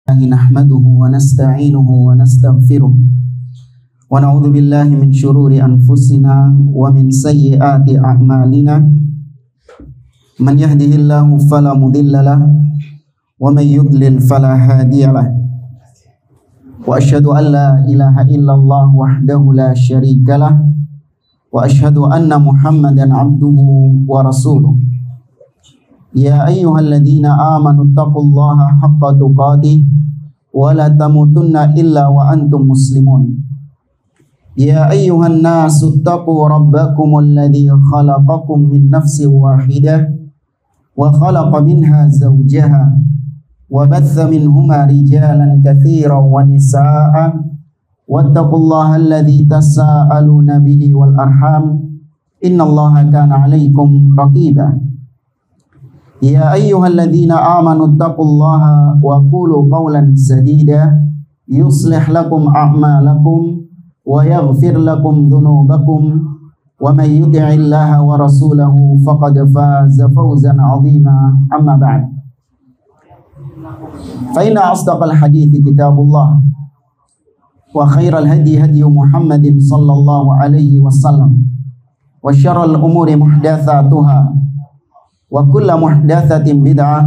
نحمده ونستعينه ونستغفره ونعوذ بالله من شرور أنفسنا ومن سيئات أعمالنا من يهده الله فلا مضل له ومن يضلل فلا هادي له وأشهد أن لا إله إلا الله وحده لا شريك له وأشهد أن محمدا عبده ورسوله يا أيها الذين آمنوا اتقوا الله حق تقاته ولا تموتن إلا وأنتم مسلمون يا أيها الناس اتقوا ربكم الذي خلقكم من نفس واحدة وخلق منها زوجها وبث منهما رجالا كثيرا ونساء واتقوا الله الذي تساءلون به والأرحام إن الله كان عليكم رقيبا يا أيها الذين آمنوا اتقوا الله وقولوا قولا سديدا يصلح لكم أعمالكم ويغفر لكم ذنوبكم ومن يطع الله ورسوله فقد فاز فوزا عظيما أما بعد فإن أصدق الحديث كتاب الله وخير الهدي هدي محمد صلى الله عليه وسلم وشر الأمور محدثاتها وكل محدثة بدعة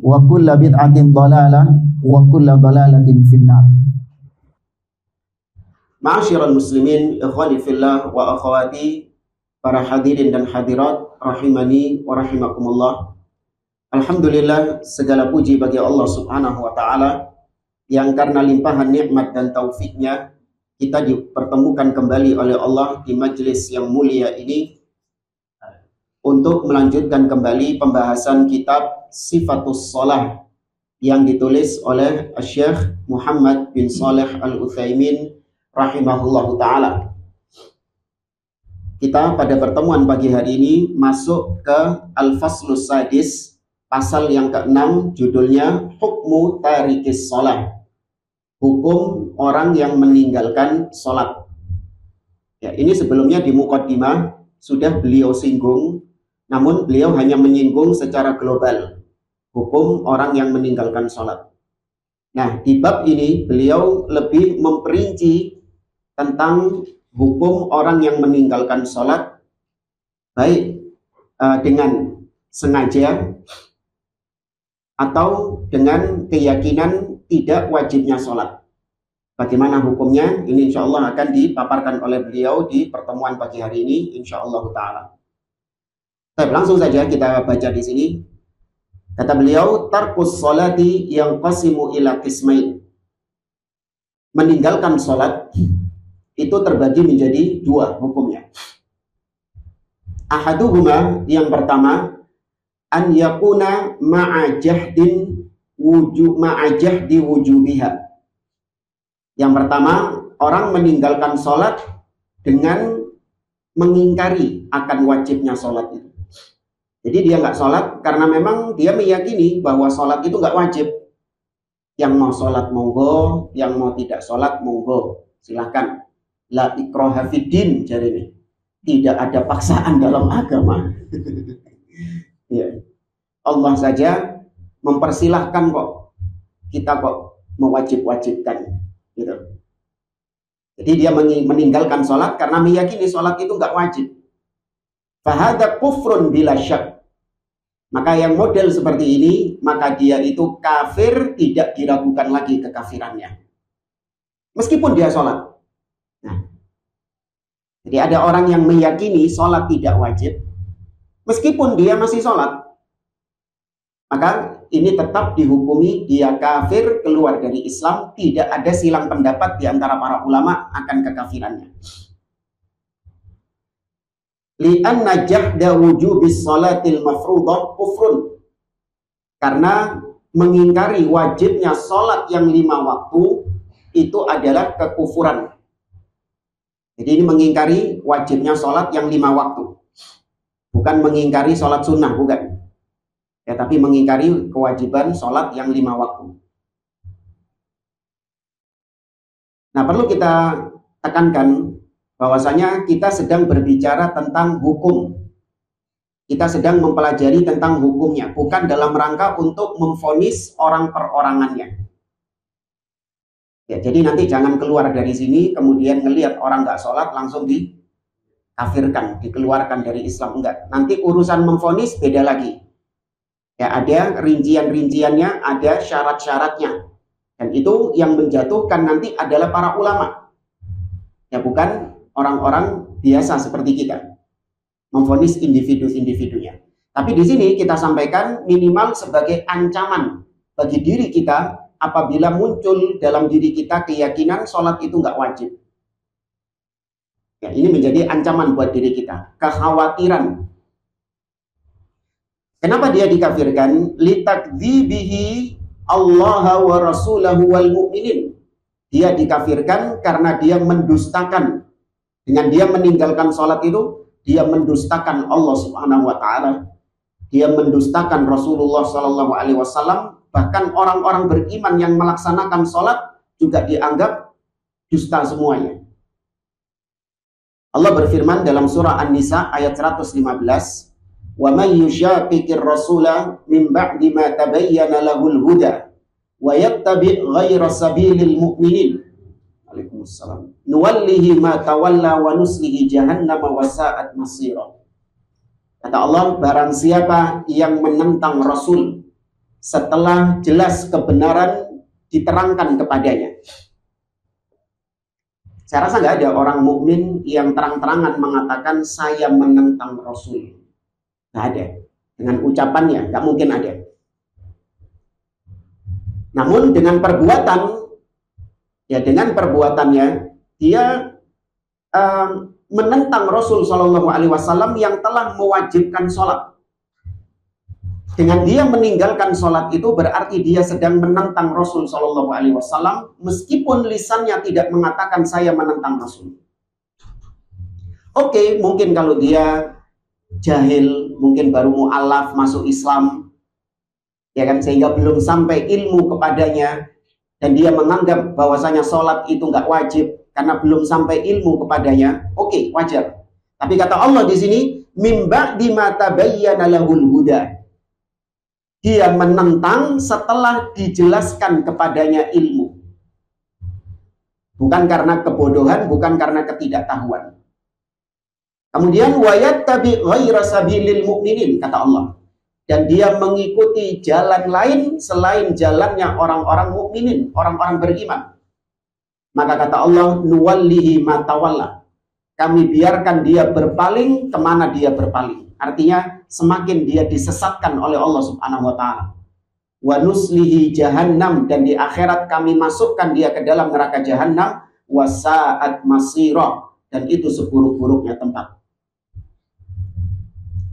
وكل بدعة ضلالة وكل ضلالة في النار. Ma'asyiral muslimin, ikhwani fillah wa akhwati, para hadirin dan hadirat rahimani wa rahimakumullah. Alhamdulillah, segala puji bagi Allah Subhanahu wa taala yang karena limpahan nikmat dan taufiknya kita dipertemukan kembali oleh Allah di majelis yang mulia ini untuk melanjutkan kembali pembahasan kitab Sifatus Shalah yang ditulis oleh Syekh Muhammad bin Shalih Al-Utsaimin rahimahullahu ta'ala. Kita pada pertemuan pagi hari ini masuk ke Al-Faslus Sadis, pasal yang ke-6, judulnya Hukmu Tarikis Shalah, hukum orang yang meninggalkan sholat. Ya, ini sebelumnya di muqaddimah sudah beliau singgung, namun beliau hanya menyinggung secara global hukum orang yang meninggalkan sholat. Nah, di bab ini beliau lebih memperinci tentang hukum orang yang meninggalkan sholat, baik dengan sengaja atau dengan keyakinan tidak wajibnya sholat. Bagaimana hukumnya? Ini insya Allah akan dipaparkan oleh beliau di pertemuan pagi hari ini, insya Allah ta'ala. Langsung saja kita baca di sini. Kata beliau, tarkus sholati yang qasimu ila qismain. Meninggalkan sholat itu terbagi menjadi dua hukumnya. Ahaduhuma, yang pertama, an yakuna ma'ajahdi wujubiha. Yang pertama, orang meninggalkan sholat dengan mengingkari akan wajibnya sholat itu. Jadi dia nggak sholat karena memang dia meyakini bahwa sholat itu nggak wajib. Yang mau sholat monggo, yang mau tidak sholat monggo, silahkan. La ikraha fiddin, jadi ini tidak ada paksaan dalam agama. Ya. Allah saja mempersilahkan kok, kita kok mewajib-wajibkan, gitu. Jadi dia meninggalkan sholat karena meyakini sholat itu nggak wajib. Fahada kufrun bila syak. Maka yang model seperti ini, maka dia itu kafir, tidak diragukan lagi kekafirannya. Meskipun dia sholat. Nah, jadi ada orang yang meyakini sholat tidak wajib, meskipun dia masih sholat, maka ini tetap dihukumi dia kafir, keluar dari Islam, tidak ada silang pendapat di antara para ulama akan kekafirannya. Li'anna jahda wujubis sholatil mafruḍah kufrun. Karena mengingkari wajibnya sholat yang 5 waktu itu adalah kekufuran. Jadi ini mengingkari wajibnya sholat yang 5 waktu. Bukan mengingkari sholat sunnah, bukan. Ya, tapi mengingkari kewajiban sholat yang 5 waktu. Nah, perlu kita tekankan bahwasanya kita sedang berbicara tentang hukum. Kita sedang mempelajari tentang hukumnya, bukan dalam rangka untuk memvonis orang perorangannya. Ya, jadi nanti jangan keluar dari sini kemudian ngelihat orang nggak sholat langsung dikafirkan, dikeluarkan dari Islam. Enggak. Nanti urusan memvonis beda lagi. Ya, ada rincian-rinciannya, ada syarat-syaratnya. Dan itu yang menjatuhkan nanti adalah para ulama. Ya, bukan orang-orang biasa seperti kita. Memvonis individu-individunya. Tapi di sini kita sampaikan minimal sebagai ancaman bagi diri kita apabila muncul dalam diri kita keyakinan sholat itu nggak wajib. Ya, ini menjadi ancaman buat diri kita. Kekhawatiran. Kenapa dia dikafirkan? Litakdzibihi Allah wa rasulahu wal mu'minin. Dia dikafirkan karena dia mendustakan. Dengan dia meninggalkan sholat itu, dia mendustakan Allah Subhanahu wa Ta'ala. Dia mendustakan Rasulullah Sallallahu Alaihi Wasallam. Bahkan orang-orang beriman yang melaksanakan sholat juga dianggap dusta semuanya. Allah berfirman dalam surah An-Nisa ayat 115, "Wa may yushaqiqir rasula min ba'di ma tabayyana lahul huda wa yattabi' ghayra sabilil mu'minin." Waalaikumsalam. "Nuwallihi ma tawalla wa nuslihi jahannama wa sa'at masira." Kata Allah, barang siapa yang menentang Rasul setelah jelas kebenaran diterangkan kepadanya. Saya rasa nggak ada orang mukmin yang terang-terangan mengatakan saya menentang Rasul. Nggak ada. Dengan ucapannya, nggak mungkin ada. Namun dengan perbuatan, ya dengan perbuatannya, dia menentang Rasul Shallallahu Alaihi Wasallam yang telah mewajibkan sholat. Dengan dia meninggalkan sholat itu berarti dia sedang menentang Rasul Shallallahu Alaihi Wasallam meskipun lisannya tidak mengatakan saya menentang Rasul. Oke, mungkin kalau dia jahil, mungkin baru mu'alaf masuk Islam, ya kan, sehingga belum sampai ilmu kepadanya dan dia menganggap bahwasanya sholat itu nggak wajib karena belum sampai ilmu kepadanya. Oke, wajar. Tapi kata Allah di sini, mimba di mata tabayyana lahul huda. Dia menentang setelah dijelaskan kepadanya ilmu. Bukan karena kebodohan, bukan karena ketidaktahuan. Kemudian wayat tabi ghaira sabilil mu'minin, kata Allah. Dan dia mengikuti jalan lain selain jalannya orang-orang mukminin, orang-orang beriman. Maka kata Allah, nuwallihi ma tawalla. Kami biarkan dia berpaling kemana dia berpaling. Artinya semakin dia disesatkan oleh Allah Subhanahu wa Ta'ala. Wa nuslihi jahannam, dan di akhirat kami masukkan dia ke dalam neraka jahannam. Wa sa'at masira, dan itu seburuk-buruknya tempat.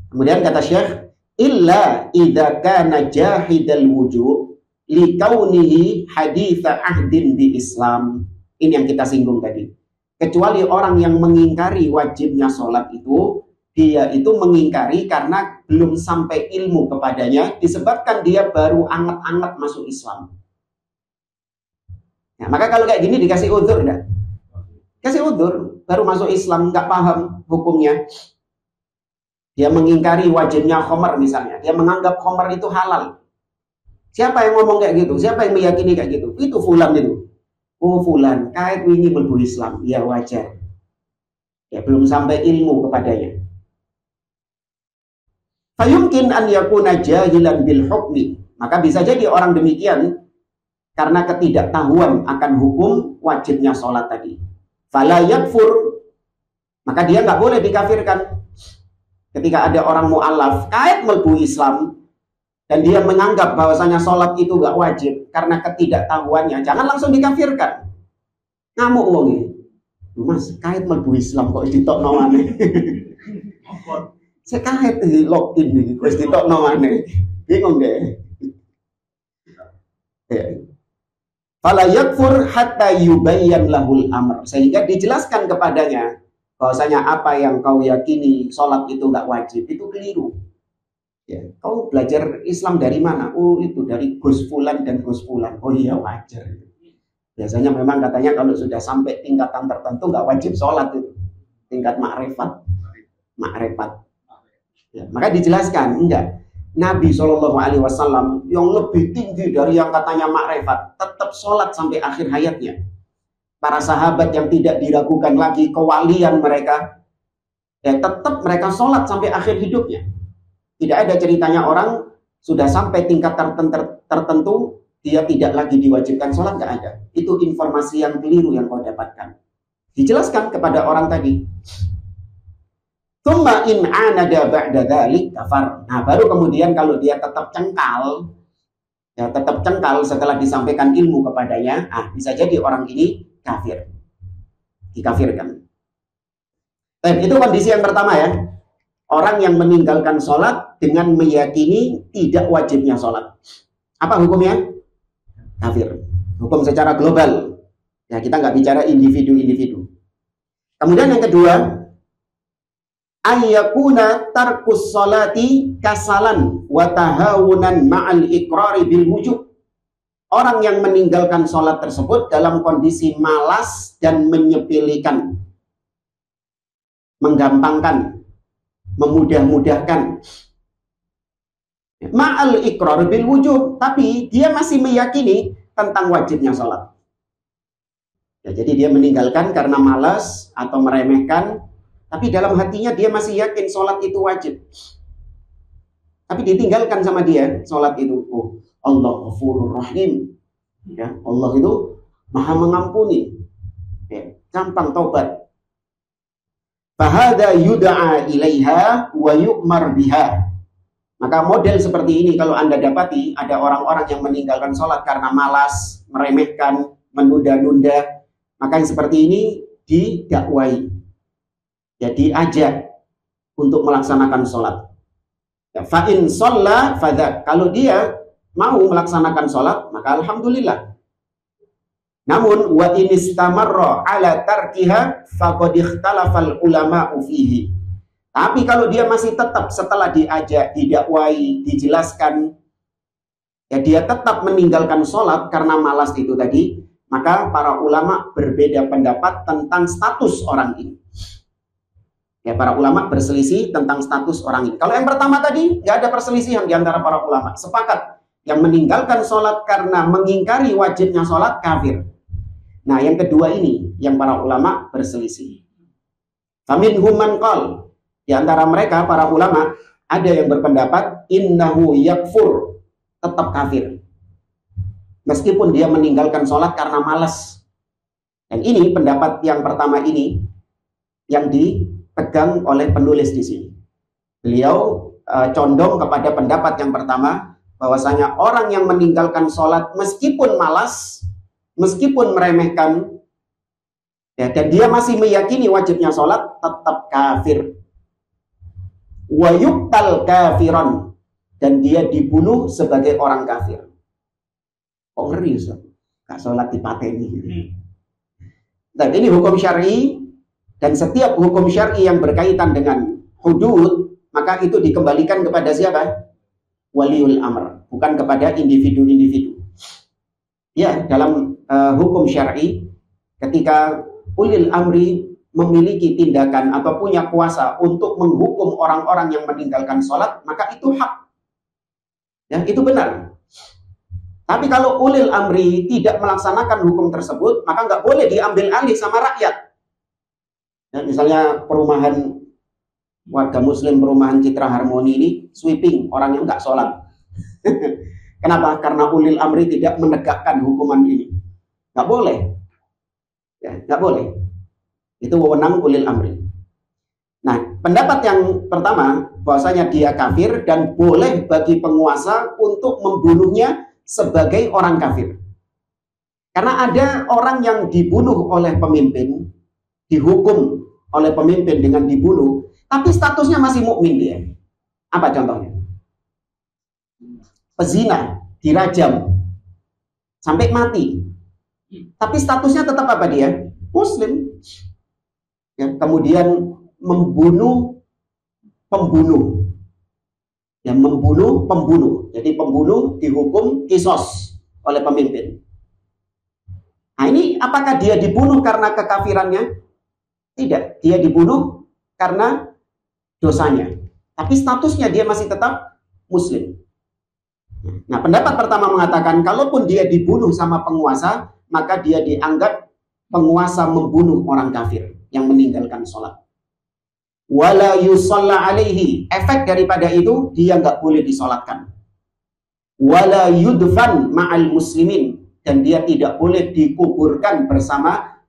Kemudian kata Syekh, illa idza kana jahidal wujub li kaunihi haditha ahdin di Islam. Ini yang kita singgung tadi. Kecuali orang yang mengingkari wajibnya sholat itu, dia itu mengingkari karena belum sampai ilmu kepadanya, disebabkan dia baru anget-anget masuk Islam. Nah, maka kalau kayak gini dikasih udzur enggak? Kasih udzur, baru masuk Islam, nggak paham hukumnya. Dia mengingkari wajibnya khomer misalnya. Dia menganggap khomer itu halal. Siapa yang ngomong kayak gitu? Siapa yang meyakini kayak gitu? Itu fulan itu. Oh fulan, kait wingi mlebu Islam. Ya wajar. Ya belum sampai ilmu kepadanya. Fayumkin an yakuna jahilan bil hukmi. Maka bisa jadi orang demikian karena ketidaktahuan akan hukum wajibnya sholat tadi. Fala yakfur. Maka dia nggak boleh dikafirkan. Ketika ada orang mu'alaf kait mlebu Islam dan dia menganggap bahwasanya sholat itu gak wajib karena ketidaktahuannya, jangan langsung dikafirkan. Ngamuk wong iki. Mas, kait mlebu Islam kok ditokno maneh. Saya kait di login iki wis ditokno maneh. Bingung deh. Fala yakfur hatta yubayyan lahul amr, sehingga dijelaskan kepadanya bahwasanya apa yang kau yakini sholat itu nggak wajib itu keliru. Ya, kau belajar Islam dari mana? Oh itu dari Gus Fulan dan Gus Fulan. Oh iya wajar. Biasanya memang katanya kalau sudah sampai tingkatan tertentu nggak wajib sholat itu. Tingkat makrifat. Ya, maka dijelaskan enggak. Nabi SAW yang lebih tinggi dari yang katanya makrifat tetap sholat sampai akhir hayatnya. Para sahabat yang tidak diragukan lagi kewalian mereka, ya tetap mereka sholat sampai akhir hidupnya. Tidak ada ceritanya orang sudah sampai tingkat tertentu dia tidak lagi diwajibkan sholat, nggak ada. Itu informasi yang keliru yang kau dapatkan. Dijelaskan kepada orang tadi. Tsumma in anada ba'da dzalik kafar. Nah, baru kemudian kalau dia tetap cengkal, ya tetap cengkal setelah disampaikan ilmu kepadanya, bisa jadi orang ini kafir. Dikafirkan. Itu kondisi yang pertama ya. Orang yang meninggalkan sholat dengan meyakini tidak wajibnya sholat. Apa hukumnya? Kafir. Hukum secara global. Ya, kita nggak bicara individu-individu. Kemudian yang kedua, ayyakuna tarkus sholati kasalan wa tahawunan ma'al iqrari bil wujub. Orang yang meninggalkan sholat tersebut dalam kondisi malas dan menyepelekan, menggampangkan, memudah-mudahkan. Ma'al iqrar bil wujub, tapi dia masih meyakini tentang wajibnya sholat. Ya, jadi dia meninggalkan karena malas atau meremehkan, tapi dalam hatinya dia masih yakin sholat itu wajib. Tapi ditinggalkan sama dia sholat itu. Oh, Allah Ghafurur Rahim. Ya, Allah itu Maha mengampuni. Ya, gampang taubat. Fahada yud'a ilaiha wa yu'mar biha. Maka model seperti ini kalau Anda dapati, ada orang-orang yang meninggalkan sholat karena malas, meremehkan, menunda-nunda, maka yang seperti ini didakwai, ya diajak untuk melaksanakan sholat. Ya, fa'in sholla fadha. Kalau dia mau melaksanakan sholat, maka alhamdulillah. Namun wa in istamarra ala tarkiha faqad ikhtalafal ulama'u fihi. Tapi kalau dia masih tetap setelah diajak, didakwai, dijelaskan, ya dia tetap meninggalkan sholat karena malas itu tadi, maka para ulama berbeda pendapat tentang status orang ini. Ya, para ulama berselisih tentang status orang ini. Kalau yang pertama tadi, nggak ada perselisihan di antara para ulama. Sepakat, yang meninggalkan sholat karena mengingkari wajibnya sholat, kafir. Nah, yang kedua ini, yang para ulama berselisih. Faminhum man qala. Di antara mereka, para ulama, ada yang berpendapat, innahu yakfur, tetap kafir. Meskipun dia meninggalkan sholat karena malas. Dan ini, pendapat yang pertama ini, yang dipegang oleh penulis di sini. Beliau condong kepada pendapat yang pertama, bahwasanya orang yang meninggalkan sholat meskipun malas, meskipun meremehkan, ya, dan dia masih meyakini wajibnya sholat, tetap kafir. Wa yuqtal kafiran, dan dia dibunuh sebagai orang kafir. Kok ngeri, Ustaz? Gak sholat dipateni. Dan ini hukum syar'i, dan setiap hukum syar'i yang berkaitan dengan hudud, maka itu dikembalikan kepada siapa? Waliul amr, bukan kepada individu-individu. Ya, dalam hukum syar'i, ketika ulil amri memiliki tindakan atau punya kuasa untuk menghukum orang-orang yang meninggalkan sholat, maka itu hak. Ya, itu benar. Tapi kalau ulil amri tidak melaksanakan hukum tersebut, maka nggak boleh diambil alih sama rakyat. Ya, misalnya perumahan warga muslim, perumahan Citra Harmoni ini sweeping orang yang nggak sholat. Kenapa? Karena ulil amri tidak menegakkan hukuman ini. Nggak boleh. Ya, nggak boleh. Itu wewenang ulil amri. Nah, pendapat yang pertama, bahwasanya dia kafir dan boleh bagi penguasa untuk membunuhnya sebagai orang kafir. Karena ada orang yang dibunuh oleh pemimpin, dihukum oleh pemimpin dengan dibunuh, tapi statusnya masih mukmin dia. Apa contohnya? Pezina, dirajam sampai mati. Tapi statusnya tetap apa dia? Muslim. Ya, kemudian membunuh pembunuh. Ya, membunuh pembunuh. Jadi pembunuh dihukum kisos oleh pemimpin. Nah, ini apakah dia dibunuh karena kekafirannya? Tidak, dia dibunuh karena dosanya. Tapi statusnya dia masih tetap muslim. Nah, pendapat pertama mengatakan kalaupun dia dibunuh sama penguasa, maka dia dianggap penguasa membunuh orang kafir yang meninggalkan sholat. Wala yusalla alaihi. Efek daripada itu, dia nggak boleh disolatkan. Wala yudfan ma'al muslimin. Dan dia tidak boleh dikuburkan bersama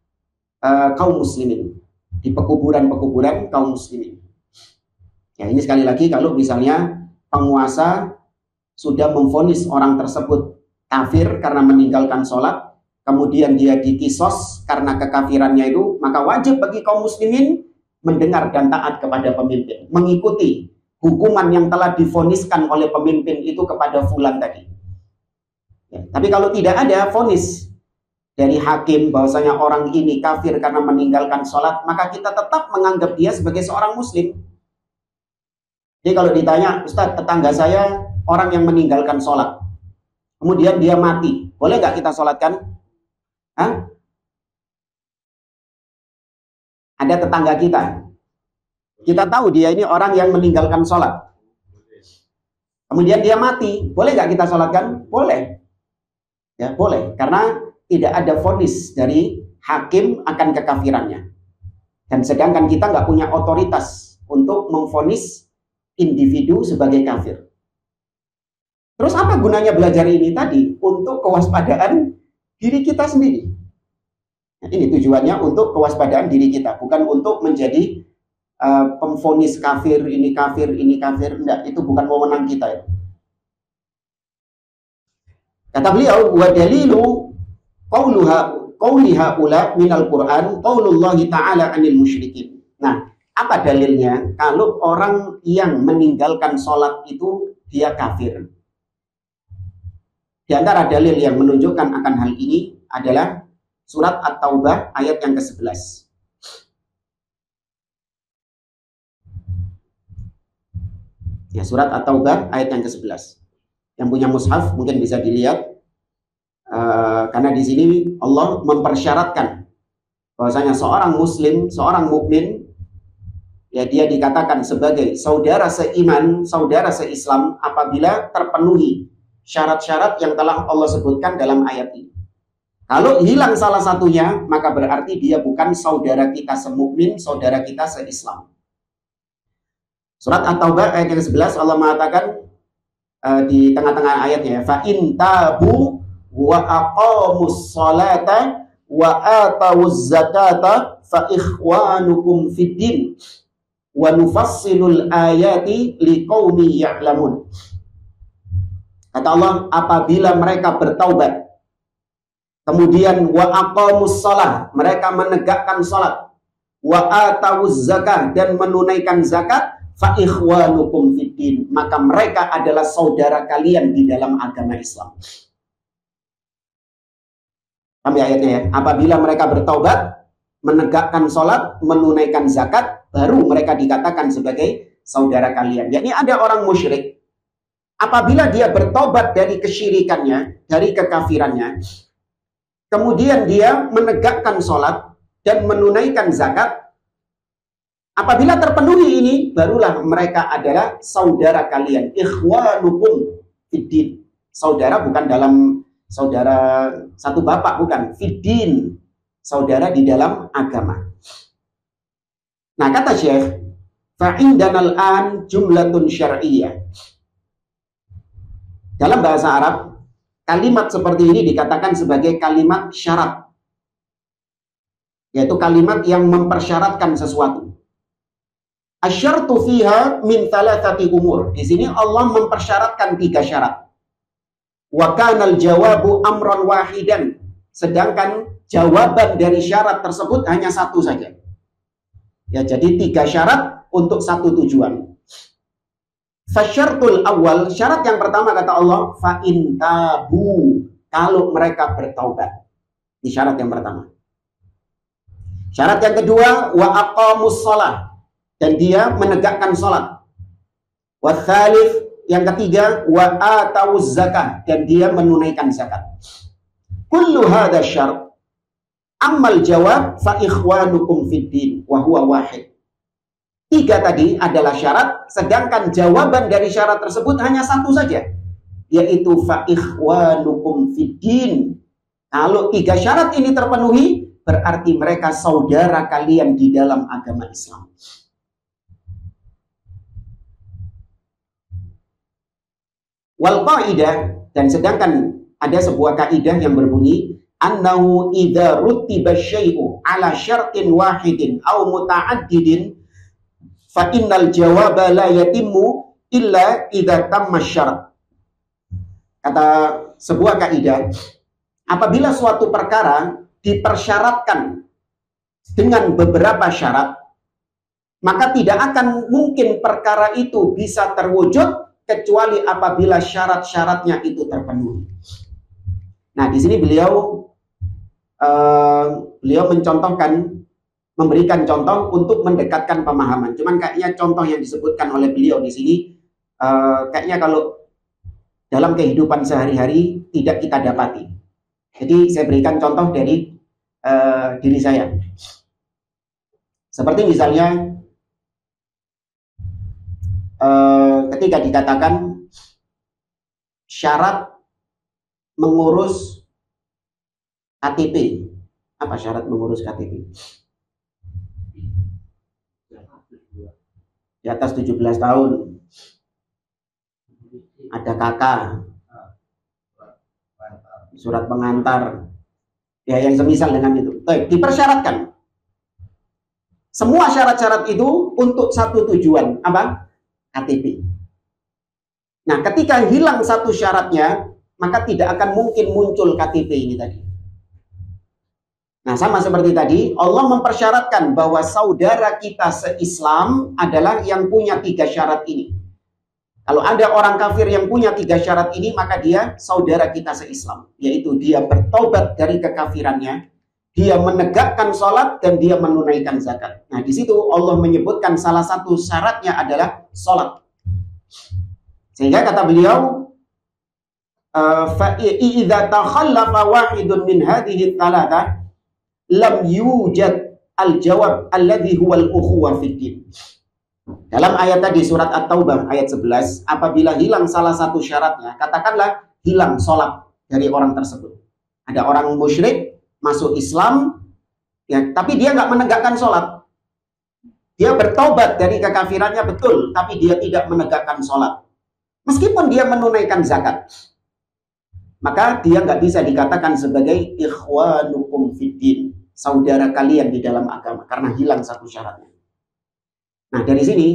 kaum muslimin. Di pekuburan-pekuburan kaum muslimin. Ya, ini sekali lagi kalau misalnya penguasa sudah memvonis orang tersebut kafir karena meninggalkan sholat, kemudian dia dikisos karena kekafirannya itu, maka wajib bagi kaum muslimin mendengar dan taat kepada pemimpin, mengikuti hukuman yang telah divoniskan oleh pemimpin itu kepada fulan tadi. Ya, tapi kalau tidak ada vonis dari hakim bahwasanya orang ini kafir karena meninggalkan sholat, maka kita tetap menganggap dia sebagai seorang muslim. Jadi kalau ditanya, Ustadz, tetangga saya orang yang meninggalkan sholat, kemudian dia mati, boleh nggak kita sholatkan? Hah? Ada tetangga kita tahu dia ini orang yang meninggalkan sholat, kemudian dia mati, boleh nggak kita sholatkan? Boleh, ya boleh, karena tidak ada vonis dari hakim akan kekafirannya, dan sedangkan kita nggak punya otoritas untuk memvonis individu sebagai kafir. Terus apa gunanya belajar ini tadi? Untuk kewaspadaan diri kita sendiri. Nah, ini tujuannya untuk kewaspadaan diri kita, bukan untuk menjadi pemvonis kafir, ini kafir, ini kafir. Enggak, itu bukan wewenang kita ya. Kata beliau, wa dalilu qauli haula minal Qur'an qaulullahi ta'ala 'anil musyrikin. Nah, apa dalilnya kalau orang yang meninggalkan sholat itu dia kafir? Di antara dalil yang menunjukkan akan hal ini adalah surat At-Taubah ayat yang ke-11. Ya, surat At-Taubah ayat yang ke-11. Yang punya mushaf mungkin bisa dilihat, karena di sini Allah mempersyaratkan bahwasanya seorang muslim, seorang mukmin, ya dia dikatakan sebagai saudara seiman, saudara seislam apabila terpenuhi syarat-syarat yang telah Allah sebutkan dalam ayat ini. Kalau hilang salah satunya, maka berarti dia bukan saudara kita semukmin, saudara kita seislam. Surat At-Taubah ayat yang ke-11 Allah mengatakan di tengah-tengah ayatnya, fa in tabu wa aqamus salata wa atawuz zakata fa ikhwanukum fid din wa nufassilul ayati liqaumin ya'lamun. Kata Allah, apabila mereka bertaubat, kemudian wa aqamus shalah, mereka menegakkan salat, wa atawuz zakah, dan menunaikan zakat, fa ikhwanukum fiddin, maka mereka adalah saudara kalian di dalam agama Islam. Sampai ayatnya ya. Apabila mereka bertaubat, menegakkan salat, menunaikan zakat, baru mereka dikatakan sebagai saudara kalian. Yakni ada orang musyrik, apabila dia bertobat dari kesyirikannya, dari kekafirannya, kemudian dia menegakkan sholat dan menunaikan zakat, apabila terpenuhi ini, barulah mereka adalah saudara kalian. Ikhwanukum fiddin. Saudara bukan dalam saudara satu bapak, bukan. Fiddin. Saudara di dalam agama. Nah, kata Syekh, fa'indanal an jumlatun syar'iyyah. Dalam bahasa Arab, kalimat seperti ini dikatakan sebagai kalimat syarat. Yaitu kalimat yang mempersyaratkan sesuatu. Asyartu fiha min thalathati umur. Di sini Allah mempersyaratkan 3 syarat. Wa kanal jawabu amran wahidan. Sedangkan jawaban dari syarat tersebut hanya satu saja. Ya, jadi 3 syarat untuk satu tujuan. Fasyartul awal, syarat yang pertama kata Allah, fa in tabu, kalau mereka bertaubat. Ini syarat yang pertama. Syarat yang kedua, wa aqamus shalah, dan dia menegakkan salat. Wa tsalits, yang ketiga, wa atawuz zakah, dan dia menunaikan zakat. Kullu hadza syarat. Ammal jawab fa ikhwanukum fid din wa huwa wahid. 3 tadi adalah syarat, sedangkan jawaban dari syarat tersebut hanya satu saja, yaitu fa ikhwanukum fiddin. Kalau 3 syarat ini terpenuhi, berarti mereka saudara kalian di dalam agama Islam. Wal qaidah, dan sedangkan ada sebuah kaidah yang berbunyi annahu idza rutiba syai'u ala syartin wahidin aw muta'addidin fa innal jawaba la yatimmu illa idza tamma syarat. Kata sebuah kaidah, apabila suatu perkara dipersyaratkan dengan beberapa syarat, maka tidak akan mungkin perkara itu bisa terwujud kecuali apabila syarat-syaratnya itu terpenuhi. Nah, di sini beliau mencontohkan, memberikan contoh untuk mendekatkan pemahaman. Cuman kayaknya contoh yang disebutkan oleh beliau di sini kayaknya kalau dalam kehidupan sehari-hari tidak kita dapati. Jadi saya berikan contoh dari diri saya. Seperti misalnya ketika dikatakan syarat mengurus KTP. Apa syarat mengurus KTP? Di atas 17 tahun. Ada KK. Surat pengantar. Ya, yang semisal dengan itu. Dipersyaratkan. Semua syarat-syarat itu untuk satu tujuan. Apa? KTP. Nah, ketika hilang satu syaratnya, maka tidak akan mungkin muncul KTP ini tadi. Nah, sama seperti tadi, Allah mempersyaratkan bahwa saudara kita se-Islam adalah yang punya 3 syarat ini. Kalau ada orang kafir yang punya 3 syarat ini, maka dia saudara kita se-Islam. Yaitu dia bertobat dari kekafirannya, dia menegakkan sholat, dan dia menunaikan zakat. Nah, di situ Allah menyebutkan salah satu syaratnya adalah sholat. Sehingga kata beliau, فَإِذَا تَخَلَّفَ وَاحِدٌ مِنْ هَذِهِ الثَّلَاثَةِ lam yujad al-jawab alladhi huwal ukhuwah fiddin. Dalam ayat tadi surat At-Taubah ayat 11, apabila hilang salah satu syaratnya, katakanlah hilang sholat dari orang tersebut. Ada orang musyrik masuk Islam, ya, tapi dia nggak menegakkan sholat. Dia bertobat dari kekafirannya betul, tapi dia tidak menegakkan sholat. Meskipun dia menunaikan zakat, maka dia nggak bisa dikatakan sebagai ikhwanukum fiddin, saudara kalian di dalam agama, karena hilang satu syaratnya. Nah, dari sini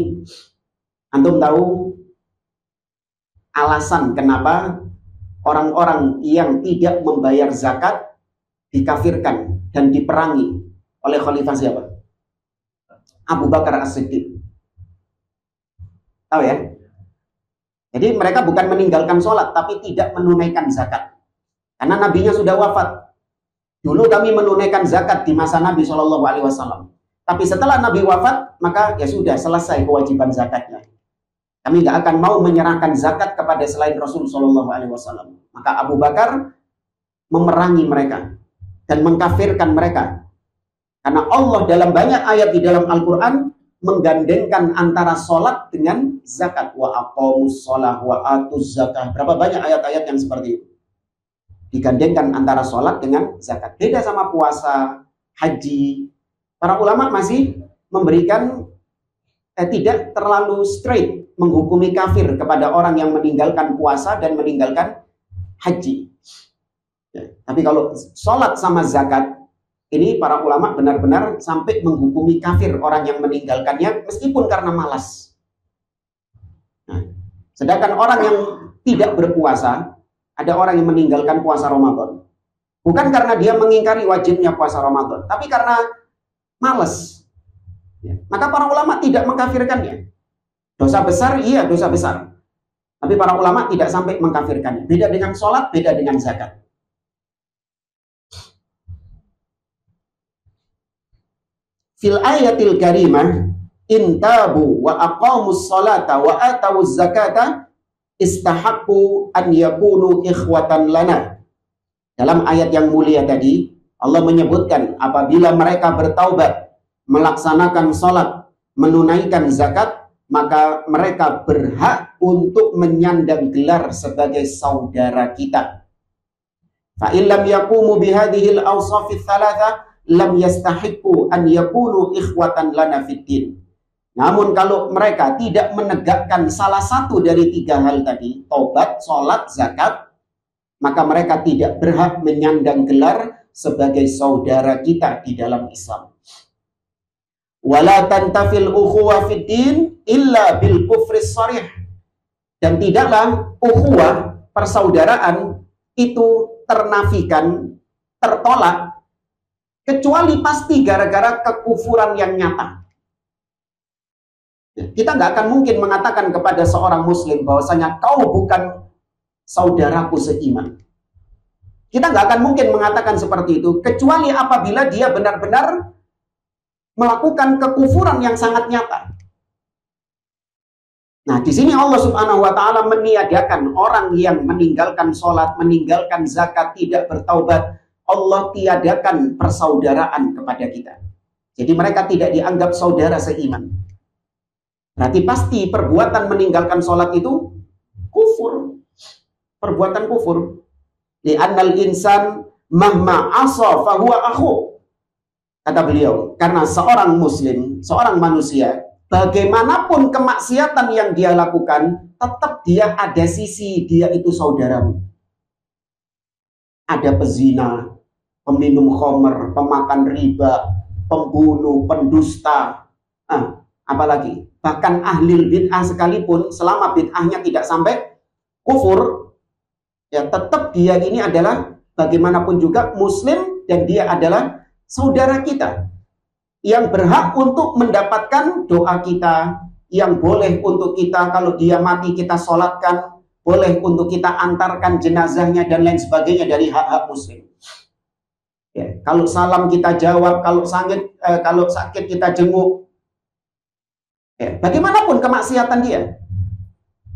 antum tahu alasan kenapa orang-orang yang tidak membayar zakat dikafirkan dan diperangi oleh khalifah siapa? Abu Bakar As-Siddiq. Tahu ya? Jadi mereka bukan meninggalkan sholat, tapi tidak menunaikan zakat. Karena nabinya sudah wafat. Dulu kami menunaikan zakat di masa Nabi SAW. Tapi setelah Nabi wafat, maka ya sudah selesai kewajiban zakatnya. Kami nggak akan mau menyerahkan zakat kepada selain Rasul SAW. Maka Abu Bakar memerangi mereka dan mengkafirkan mereka. Karena Allah dalam banyak ayat di dalam Al-Quran menggandengkan antara sholat dengan zakat. Wa aqamus sholah wa atuz zakah. Berapa banyak ayat-ayat yang seperti itu. Digandengkan antara sholat dengan zakat. Beda sama puasa, haji. Para ulama masih memberikan tidak terlalu straight menghukumi kafir kepada orang yang meninggalkan puasa dan meninggalkan haji. Ya, tapi kalau sholat sama zakat, ini para ulama benar-benar sampai menghukumi kafir orang yang meninggalkannya meskipun karena malas. Nah, sedangkan orang yang tidak berpuasa, ada orang yang meninggalkan puasa Ramadan. Bukan karena dia mengingkari wajibnya puasa Ramadan, tapi karena malas. Ya. Maka para ulama tidak mengkafirkannya. Dosa besar, iya dosa besar. Tapi para ulama tidak sampai mengkafirkannya. Beda dengan sholat, beda dengan zakat. Fil ayatil karimah intabu wa aqamus salata wa atawuz zakata istahaqqu an yakunu ikhwatan lana. Dalam ayat yang mulia tadi, Allah menyebutkan apabila mereka bertaubat, melaksanakan sholat, menunaikan zakat, maka mereka berhak untuk menyandang gelar sebagai saudara kita. Fa illam yaqumu bihadhihi al-awsaf ats-tsalatsa lam yastahiqu an yakunu ikhwatan lana fid din. Namun kalau mereka tidak menegakkan salah satu dari tiga hal tadi, taubat, salat, zakat, maka mereka tidak berhak menyandang gelar sebagai saudara kita di dalam Islam. Wala tantafil ukhuwah fid din illa bil kufri sharih. Dan tidaklah ukhuwah, persaudaraan itu ternafikan, tertolak, kecuali pasti gara-gara kekufuran yang nyata. Kita nggak akan mungkin mengatakan kepada seorang muslim bahwasanya kau bukan saudaraku seiman. Kita nggak akan mungkin mengatakan seperti itu, kecuali apabila dia benar-benar melakukan kekufuran yang sangat nyata. Nah, di sini Allah Subhanahu wa taala meniadakan orang yang meninggalkan sholat, meninggalkan zakat, tidak bertaubat. Allah tiadakan persaudaraan kepada kita. Jadi mereka tidak dianggap saudara seiman. Berarti pasti perbuatan meninggalkan sholat itu kufur. Perbuatan kufur. Li'annal insan mahma asa fahuwa akhu. Kata beliau, karena seorang muslim, seorang manusia, bagaimanapun kemaksiatan yang dia lakukan, tetap dia ada sisi dia itu saudaramu. Ada pezina, peminum khamr, pemakan riba, pembunuh, pendusta, apalagi bahkan ahli bid'ah sekalipun, selama bid'ahnya tidak sampai kufur, ya tetap dia ini adalah bagaimanapun juga muslim, dan dia adalah saudara kita yang berhak untuk mendapatkan doa kita, yang boleh untuk kita kalau dia mati kita sholatkan, boleh untuk kita antarkan jenazahnya dan lain sebagainya dari hak-hak muslim. Ya, kalau salam kita jawab, kalau sakit kita jenguk. Ya, bagaimanapun kemaksiatan dia,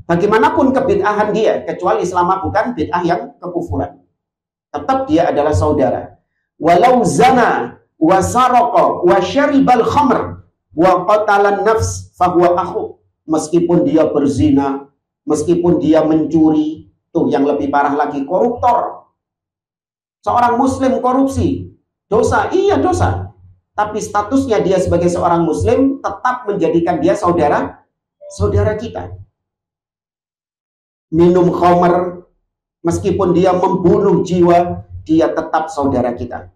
bagaimanapun kebid'ahan dia, kecuali selama bukan bid'ah yang kekufuran, tetap dia adalah saudara. Walau zana wa saraqa wa syaribal khamr wa qatalan nafs fahuwa akhu. Meskipun dia berzina, meskipun dia mencuri, tuh yang lebih parah lagi, koruptor. Seorang muslim korupsi, dosa, iya dosa. Tapi statusnya dia sebagai seorang muslim tetap menjadikan dia saudara kita. Minum khamr, meskipun dia membunuh jiwa, dia tetap saudara kita.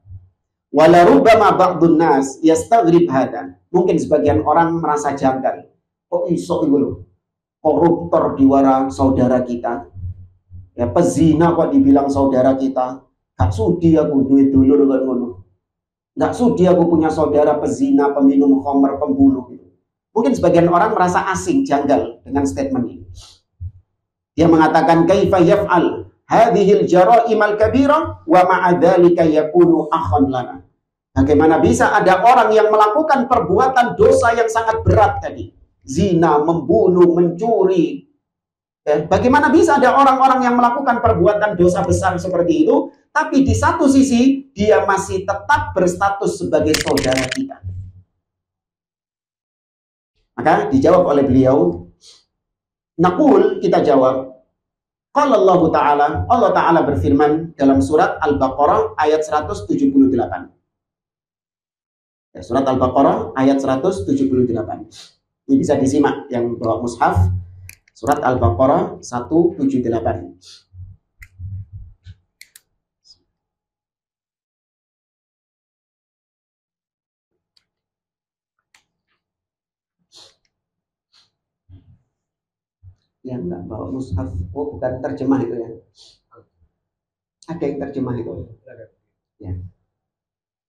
Wala rubbama ba'dun nas yastaghrib hada. Mungkin sebagian orang merasa janggal. Kok iso iku lho? Koruptor diwara saudara kita. Ya pezina kok dibilang saudara kita. Gak sudi aku duit dulur kok ngono. Gak sudi aku punya saudara pezina, peminum khamr, pembunuh. Mungkin sebagian orang merasa asing, janggal dengan statement ini. Dia mengatakan kaifa yaf'al hadhil jaraimal kabira wa ma'a dzalika yakunu akhan lana. Bagaimana bisa ada orang yang melakukan perbuatan dosa yang sangat berat tadi, zina, membunuh, mencuri. Ya, bagaimana bisa ada orang-orang yang melakukan perbuatan dosa besar seperti itu, tapi di satu sisi dia masih tetap berstatus sebagai saudara kita. Maka dijawab oleh beliau, naqul, kita jawab, qala Allah Ta'ala berfirman dalam surat Al-Baqarah ayat 178. Ya, surat Al-Baqarah ayat 178. Ini bisa disimak yang bawa mushaf. Surat Al-Baqarah 178. Yang enggak bawa mushaf, oh bukan terjemah itu ya. Ada yang terjemah itu ya.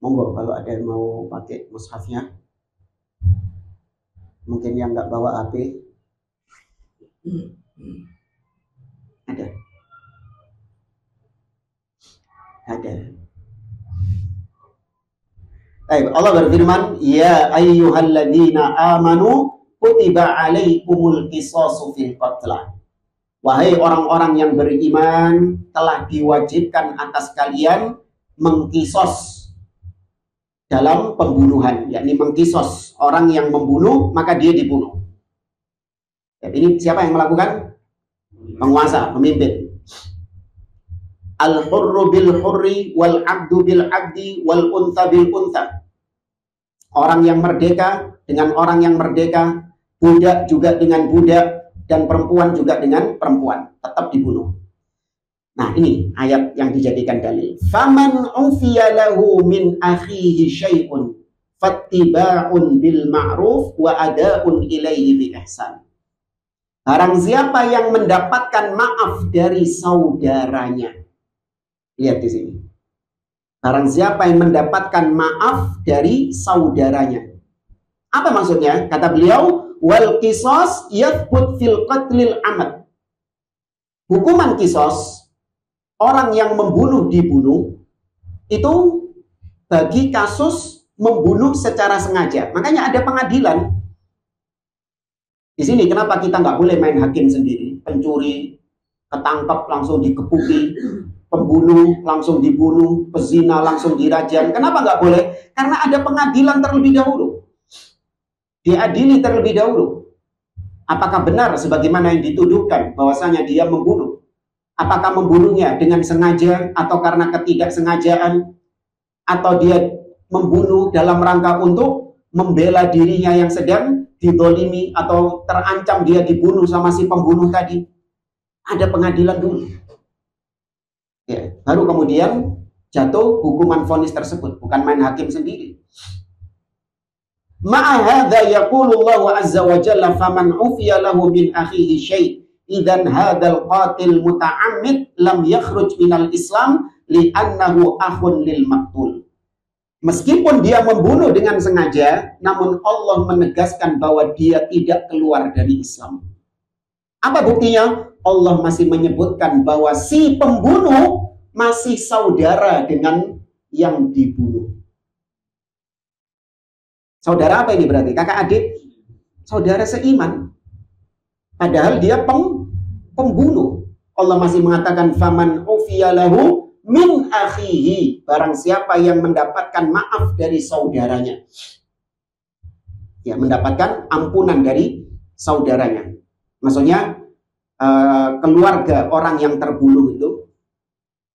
Monggo kalau ada yang mau pakai mushafnya. Mungkin yang enggak bawa HP. Ada. Allah berfirman, ya ayyuhalladzina amanu kutiba alaikumul qisasu fil qatla. Wahai orang-orang yang beriman, telah diwajibkan atas kalian mengkisos, dalam pembunuhan, yakni mengkisos orang yang membunuh maka dia dibunuh. Ya, ini siapa yang melakukan? Penguasa, pemimpin. Al-hurru bil hurri wal abdu bil abdi wal untha bil untha. Orang yang merdeka dengan orang yang merdeka, budak juga dengan budak, dan perempuan juga dengan perempuan, tetap dibunuh. Nah, ini ayat yang dijadikan dalil. Faman ufiya lahu min akhihi syai'un fattiba'un bil ma'ruf wa ada'un ilaihi bi ihsan. Barang siapa yang mendapatkan maaf dari saudaranya. Lihat di sini. Barang siapa yang mendapatkan maaf dari saudaranya. Apa maksudnya? Kata beliau, wal qisas yathbut fil qatlil amad. Hukuman kisos, orang yang membunuh dibunuh, itu bagi kasus membunuh secara sengaja. Makanya ada pengadilan. Di sini kenapa kita nggak boleh main hakim sendiri? Pencuri ketangkap langsung dikepuki, pembunuh langsung dibunuh, pezina langsung dirajam. Kenapa nggak boleh? Karena ada pengadilan terlebih dahulu. Diadili terlebih dahulu. Apakah benar sebagaimana yang dituduhkan bahwasanya dia membunuh? Apakah membunuhnya dengan sengaja atau karena ketidaksengajaan? Atau dia membunuh dalam rangka untuk membela dirinya yang sedang didolimi atau terancam dia dibunuh sama si pembunuh tadi? Ada pengadilan dulu. Ya, baru kemudian jatuh hukuman vonis tersebut, bukan main hakim sendiri. Ma'ahadha yaqulullahu azza wa jalla faman ufiya lahu min akhihi syai' idzan hadzal qatil muta'ammid lam yakhruj minal islam li'annahu akhun lil maqtul. Meskipun dia membunuh dengan sengaja, namun Allah menegaskan bahwa dia tidak keluar dari Islam. Apa buktinya? Allah masih menyebutkan bahwa si pembunuh masih saudara dengan yang dibunuh. Saudara apa ini berarti? Kakak adik? Saudara seiman. Padahal dia pembunuh. Allah masih mengatakan faman ufiya lahu min akhihi. Barang siapa yang mendapatkan maaf dari saudaranya. Ya, mendapatkan ampunan dari saudaranya. Maksudnya keluarga orang yang terbunuh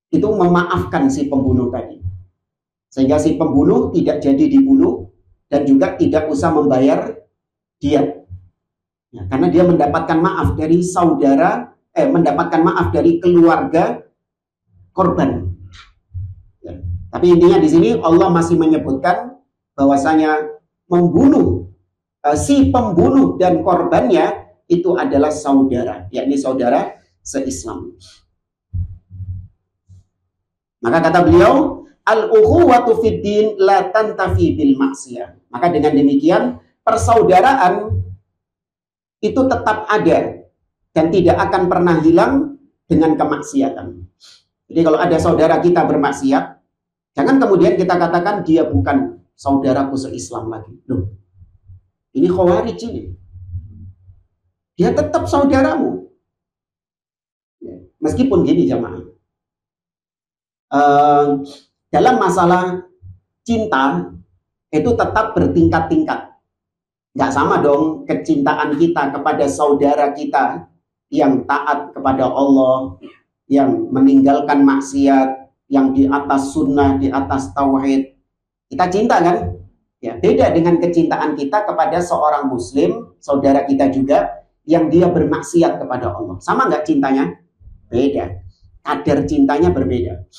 itu memaafkan si pembunuh tadi. Sehingga si pembunuh tidak jadi dibunuh dan juga tidak usah membayar diat. Ya, karena dia mendapatkan maaf dari mendapatkan maaf dari keluarga korban. Ya. Tapi intinya di sini Allah masih menyebutkan bahwasanya membunuh si pembunuh dan korbannya itu adalah saudara, yakni saudara se-Islam. Maka kata beliau, al-ukhuwatu fid din la tantafi bil maksiyah. Maka dengan demikian persaudaraan itu tetap ada dan tidak akan pernah hilang dengan kemaksiatan. Jadi kalau ada saudara kita bermaksiat, jangan kemudian kita katakan dia bukan saudaraku se-Islam lagi. Loh, ini khawarij ini. Dia tetap saudaramu. Meskipun gini jamaah. Dalam masalah cinta itu tetap bertingkat-tingkat. Nggak sama dong kecintaan kita kepada saudara kita yang taat kepada Allah, yang meninggalkan maksiat, yang di atas sunnah, di atas tauhid. Kita cinta kan? Ya, beda dengan kecintaan kita kepada seorang muslim, saudara kita juga, yang dia bermaksiat kepada Allah. Sama nggak cintanya? Beda. Kadar cintanya berbeda.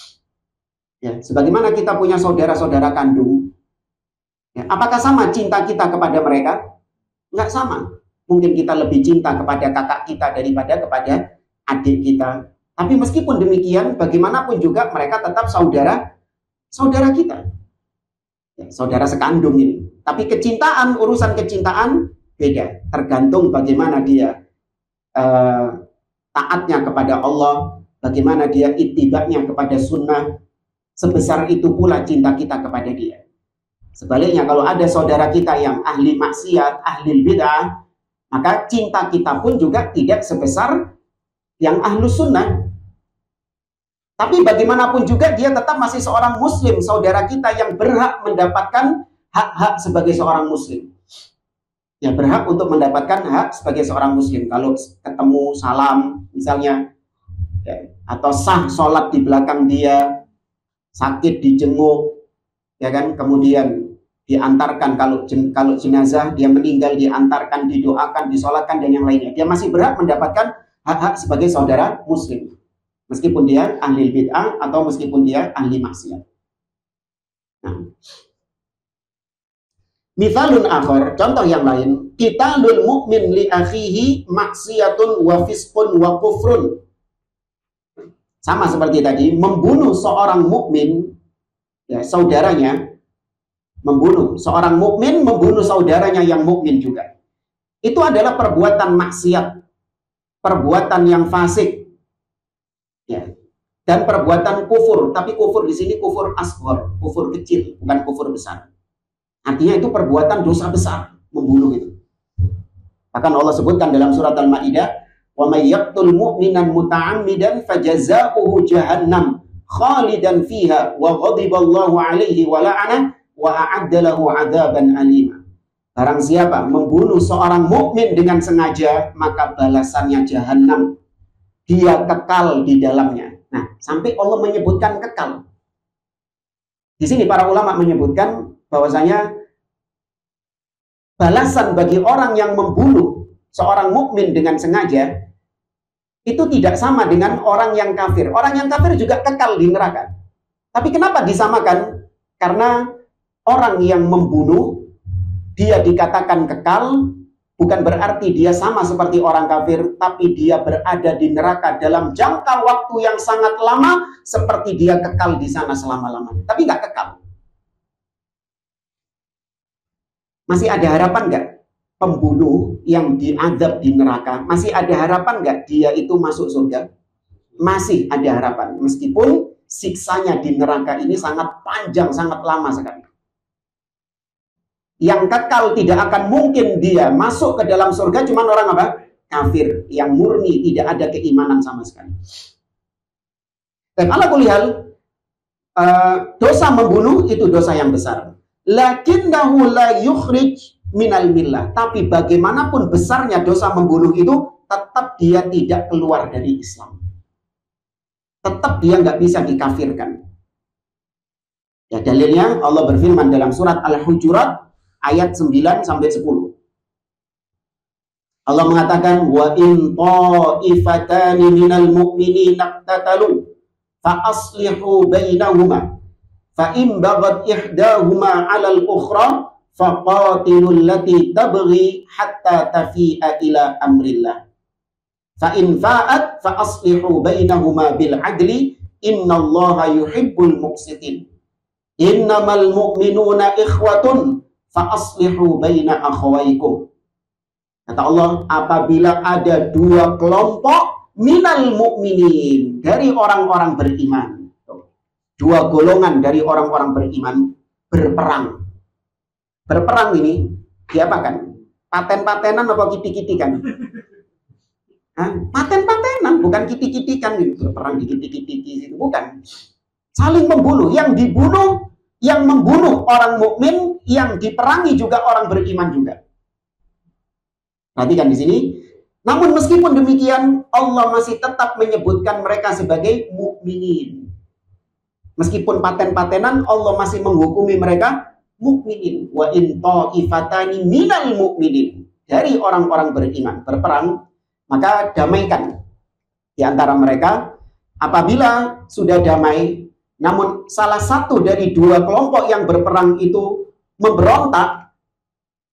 Ya, sebagaimana kita punya saudara-saudara kandung, ya, apakah sama cinta kita kepada mereka? Nggak sama. Mungkin kita lebih cinta kepada kakak kita daripada kepada adik kita. Tapi meskipun demikian, bagaimanapun juga mereka tetap saudara kita. Ya, saudara sekandung ini. Tapi kecintaan, urusan kecintaan beda. Tergantung bagaimana dia taatnya kepada Allah, bagaimana dia ittiba'nya kepada sunnah. Sebesar itu pula cinta kita kepada dia. Sebaliknya kalau ada saudara kita yang ahli maksiat, ahli bid'ah, maka cinta kita pun juga tidak sebesar yang ahlu sunnah. Tapi bagaimanapun juga dia tetap masih seorang muslim, saudara kita yang berhak mendapatkan hak-hak sebagai seorang muslim. Ya, berhak untuk mendapatkan hak sebagai seorang muslim. Kalau ketemu salam misalnya, ya, atau sah sholat di belakang dia, sakit dijenguk, ya kan, kemudian diantarkan, kalau jenazah dia meninggal diantarkan, didoakan, disolatkan dan yang lainnya. Dia masih berhak mendapatkan hak-hak sebagai saudara muslim. Meskipun dia ahli bid'ah atau meskipun dia ahli maksiat. Nah. Mithalun akhar, contoh yang lain, qitalul mu'min li akhihi maksiatun wa fisqun wa kufrun. Sama seperti tadi, membunuh seorang mukmin, ya, saudaranya, membunuh seorang mukmin, membunuh saudaranya yang mukmin juga. Itu adalah perbuatan maksiat, perbuatan yang fasik. Ya. Dan perbuatan kufur, tapi kufur di sini kufur asghar, kufur kecil, bukan kufur besar. Artinya itu perbuatan dosa besar, membunuh itu. Bahkan Allah sebutkan dalam surat Al-Maidah, "Wa may yaqtul mu'minan muta'ammidan fajazaohu jahannam khalidan fiha wa ghadiballahu 'alaihi wa la'ana wa a'adda lahu 'adzaban alima." Barang siapa membunuh seorang mukmin dengan sengaja, maka balasannya jahanam. Dia kekal di dalamnya. Nah, sampai Allah menyebutkan kekal. Di sini para ulama menyebutkan bahwasanya balasan bagi orang yang membunuh seorang mukmin dengan sengaja itu tidak sama dengan orang yang kafir. Orang yang kafir juga kekal di neraka. Tapi kenapa disamakan? Karena orang yang membunuh dia dikatakan kekal, bukan berarti dia sama seperti orang kafir, tapi dia berada di neraka dalam jangka waktu yang sangat lama, seperti dia kekal di sana selama-lamanya. Tapi nggak kekal. Masih ada harapan nggak pembunuh yang diazab di neraka? Masih ada harapan nggak dia itu masuk surga? Masih ada harapan. Meskipun siksanya di neraka ini sangat panjang, sangat lama sekali. Yang kekal tidak akan mungkin dia masuk ke dalam surga cuman orang apa? Kafir, yang murni, tidak ada keimanan sama sekali. Dan ala kulli hal, dosa membunuh itu dosa yang besar. Lakinnahu la yukhrij minal millah. Tapi bagaimanapun besarnya dosa membunuh itu, tetap dia tidak keluar dari Islam. Tetap dia nggak bisa dikafirkan. Ya, dalilnya Allah berfirman dalam surat Al-Hujurat ayat 9 sampai 10. Allah mengatakan, wa in ta'ifatani minal mu'minina iqtatalu fa aslihu bainahuma fa in baghat ihdahuma 'alal ukhra fa qatilul lati tabghi hatta tafi'a ila amrillah fa in fa'at fa aslihu bainahuma bil 'adli innallaha yuhibbul muqsitin innamal mu'minuna ikhwatun fa aslihu baina akhawaykum. Kata Allah, apabila ada dua kelompok minal mu'minin, dari orang-orang beriman, dua golongan dari orang-orang beriman berperang. Berperang ini diapakan? Paten-patenan apa kiti-kitikan? Paten-patenan, bukan kiti-kitikan gitu. Berperang di kiti-kiti itu bukan. Saling membunuh, yang dibunuh, yang membunuh orang mukmin, yang diperangi juga orang beriman juga. Perhatikan di sini. Namun meskipun demikian, Allah masih tetap menyebutkan mereka sebagai mukminin. Meskipun paten-patenan, Allah masih menghukumi mereka mukminin. Wa in ta'ifatani minal mukminin, dari orang-orang beriman berperang, maka damaikan di antara mereka. Apabila sudah damai, namun salah satu dari dua kelompok yang berperang itu memberontak,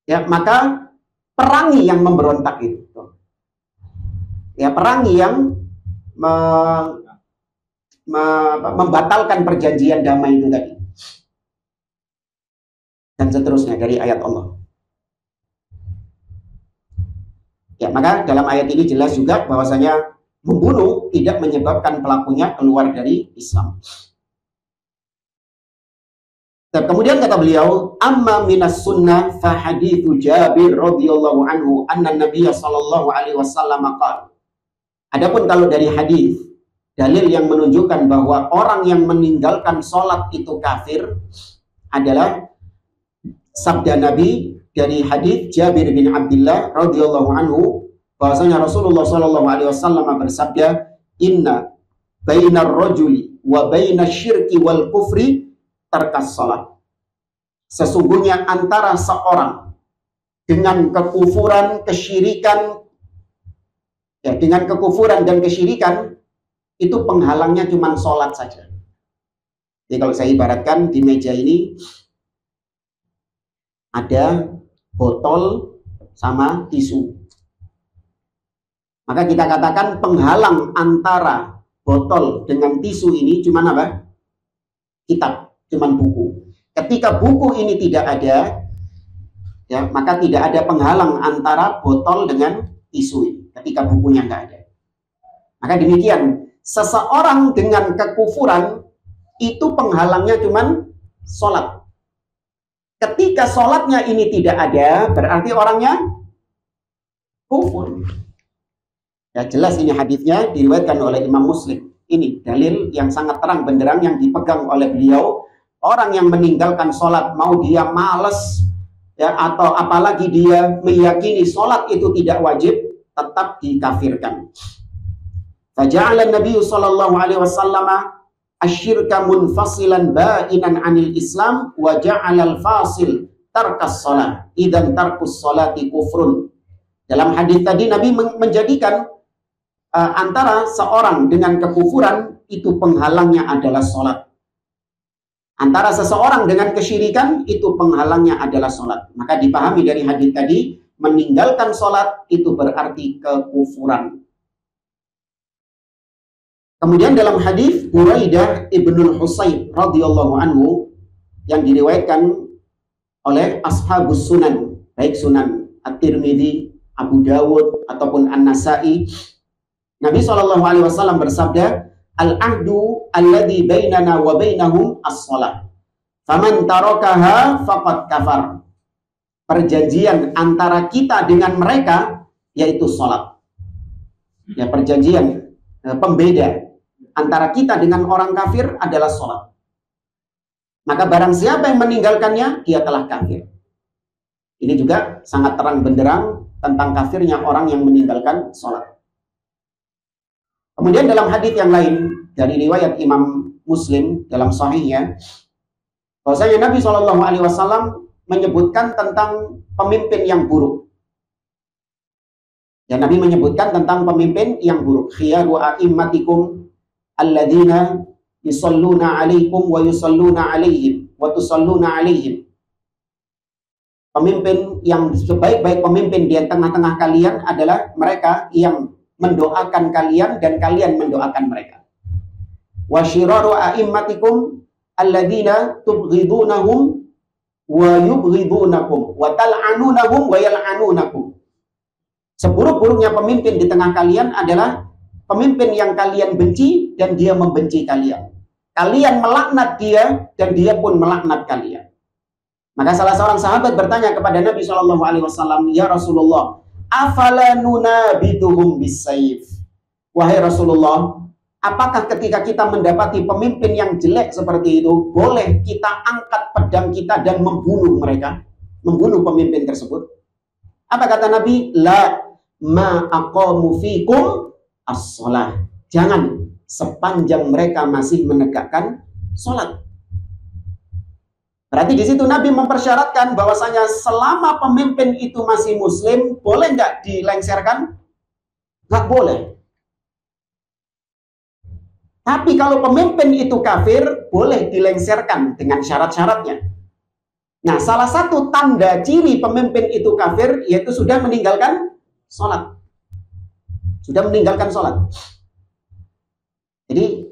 ya, maka perangi yang memberontak itu. Ya, perangi yang membatalkan perjanjian damai itu tadi. Dan seterusnya dari ayat Allah. Ya, maka dalam ayat ini jelas juga bahwasanya membunuh tidak menyebabkan pelakunya keluar dari Islam. Dan kemudian kata beliau, amma minas sunnah fa hadithu Jabir radhiyallahu anhu anna Nabiy sallallahu alaihi wasallam qala. Adapun kalau dari hadis dalil yang menunjukkan bahwa orang yang meninggalkan sholat itu kafir adalah sabda Nabi dari hadis Jabir bin Abdullah radhiyallahu anhu, bahwasanya Rasulullah Shallallahu alaihi wasallam bersabda, "Inna bainar rajuli wa bainasyirki wal kufri tarkas shalah." Sesungguhnya antara seorang dengan kekufuran, kesyirikan, dengan kekufuran dan kesyirikan, itu penghalangnya cuma sholat saja. Jadi kalau saya ibaratkan di meja ini ada botol sama tisu. Maka kita katakan penghalang antara botol dengan tisu ini cuma apa? Kitab, cuma buku. Ketika buku ini tidak ada, ya, maka tidak ada penghalang antara botol dengan tisu ini. Ketika bukunya nggak ada. Maka demikian, seseorang dengan kekufuran itu penghalangnya cuma sholat. Ketika sholatnya ini tidak ada, berarti orangnya kufur. Ya jelas ini hadisnya diriwayatkan oleh Imam Muslim. Ini dalil yang sangat terang benderang yang dipegang oleh beliau. Orang yang meninggalkan sholat, mau dia males, ya, atau apalagi dia meyakini sholat itu tidak wajib, tetap dikafirkan. Faja'ala Nabi sallallahu alaihi wasallam asyirka munfasilan ba'inan 'anil Islam wa ja'ala al-fasil tarkas shalah idzan tarkus sholati kufrun. Dalam hadis tadi Nabi menjadikan antara seorang dengan kekufuran itu penghalangnya adalah sholat. Antara seseorang dengan kesyirikan itu penghalangnya adalah sholat. Maka dipahami dari hadis tadi, meninggalkan sholat itu berarti kekufuran. Kemudian dalam hadis Buraidah ibnul Husayb radhiyallahu anhu yang diriwayatkan oleh ashabus sunan, baik sunan At-Tirmidzi, Abu Dawud ataupun An-Nasa'i, Nabi SAW bersabda, "Al-ahdu alladhi bainana wa bainahum as-shalah. Faman tarakaha faqad kafar." Perjanjian antara kita dengan mereka yaitu sholat. Ya, perjanjian pembeda antara kita dengan orang kafir adalah sholat. Maka barang siapa yang meninggalkannya, dia telah kafir. Ini juga sangat terang benderang tentang kafirnya orang yang meninggalkan sholat. Kemudian dalam hadis yang lain dari riwayat Imam Muslim dalam sahihnya, bahwasanya Nabi SAW menyebutkan tentang pemimpin yang buruk. Ya, Nabi menyebutkan tentang pemimpin yang buruk. Khiyaru a'immatikum alladzina yusalluna alaikum wa yusalluna alaihim wa tusalluna alaihim. Pemimpin yang sebaik-baik pemimpin di tengah-tengah kalian adalah mereka yang mendoakan kalian dan kalian mendoakan mereka. Wa syiraru a'immatikum alladzina tubghidunahum wa yubghidunakum wa tal'anunahum wa yal'anunakum. Seburuk-buruknya pemimpin di tengah kalian adalah pemimpin yang kalian benci dan dia membenci kalian. Kalian melaknat dia dan dia pun melaknat kalian. Maka salah seorang sahabat bertanya kepada Nabi SAW, "Ya Rasulullah, afala nunabiduhum bisayf?" Wahai Rasulullah, apakah ketika kita mendapati pemimpin yang jelek seperti itu, boleh kita angkat pedang kita dan membunuh mereka, membunuh pemimpin tersebut? Apa kata Nabi? La ma aqamu fikum as-shalah. Jangan sepanjang mereka masih menegakkan sholat. Berarti di situ Nabi mempersyaratkan bahwasanya selama pemimpin itu masih muslim, boleh nggak dilengserkan? Nggak boleh. Tapi kalau pemimpin itu kafir, boleh dilengserkan dengan syarat-syaratnya. Nah, salah satu tanda ciri pemimpin itu kafir, yaitu sudah meninggalkan sholat. Sudah meninggalkan sholat. Jadi,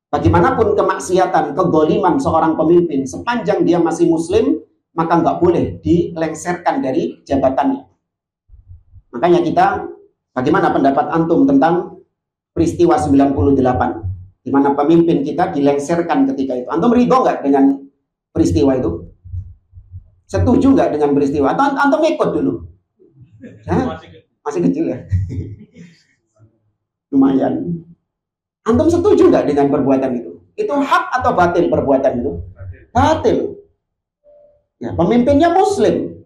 bagaimanapun kemaksiatan, kedzaliman seorang pemimpin, sepanjang dia masih muslim, maka nggak boleh dilengserkan dari jabatannya. Makanya kita, bagaimana pendapat antum tentang peristiwa 98, di mana pemimpin kita dilengserkan ketika itu? Antum ridho nggak dengan peristiwa itu? Setuju nggak dengan peristiwa? Atau antum ikut dulu? Hah? Masih kecil ya? Lumayan. Antum setuju nggak dengan perbuatan itu? Itu hak atau batil perbuatan itu? Batil. Ya, pemimpinnya Muslim.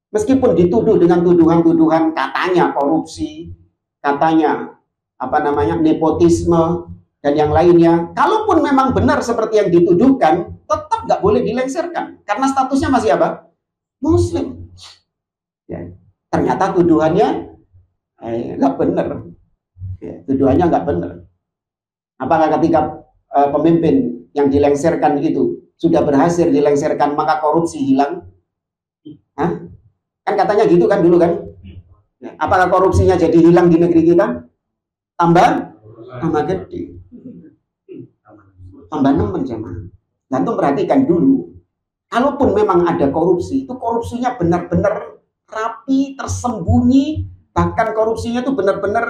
Meskipun dituduh dengan tuduhan-tuduhan katanya korupsi, katanya nepotisme dan yang lainnya. Kalaupun memang benar seperti yang dituduhkan, tetap nggak boleh dilengsarkan karena statusnya masih apa? Muslim. Ya, ternyata tuduhannya nggak benar. Ya, tuduhannya nggak benar. Apakah ketika pemimpin yang dilengsarkan itu sudah berhasil dilengsarkan maka korupsi hilang? Hah? Kan katanya gitu kan dulu kan? Ya, apakah korupsinya jadi hilang di negeri kita? Tambah gede. Tambah nemen jamaah. Antum perhatikan dulu. Kalaupun memang ada korupsi, itu korupsinya benar-benar rapi, tersembunyi, bahkan korupsinya itu benar-benar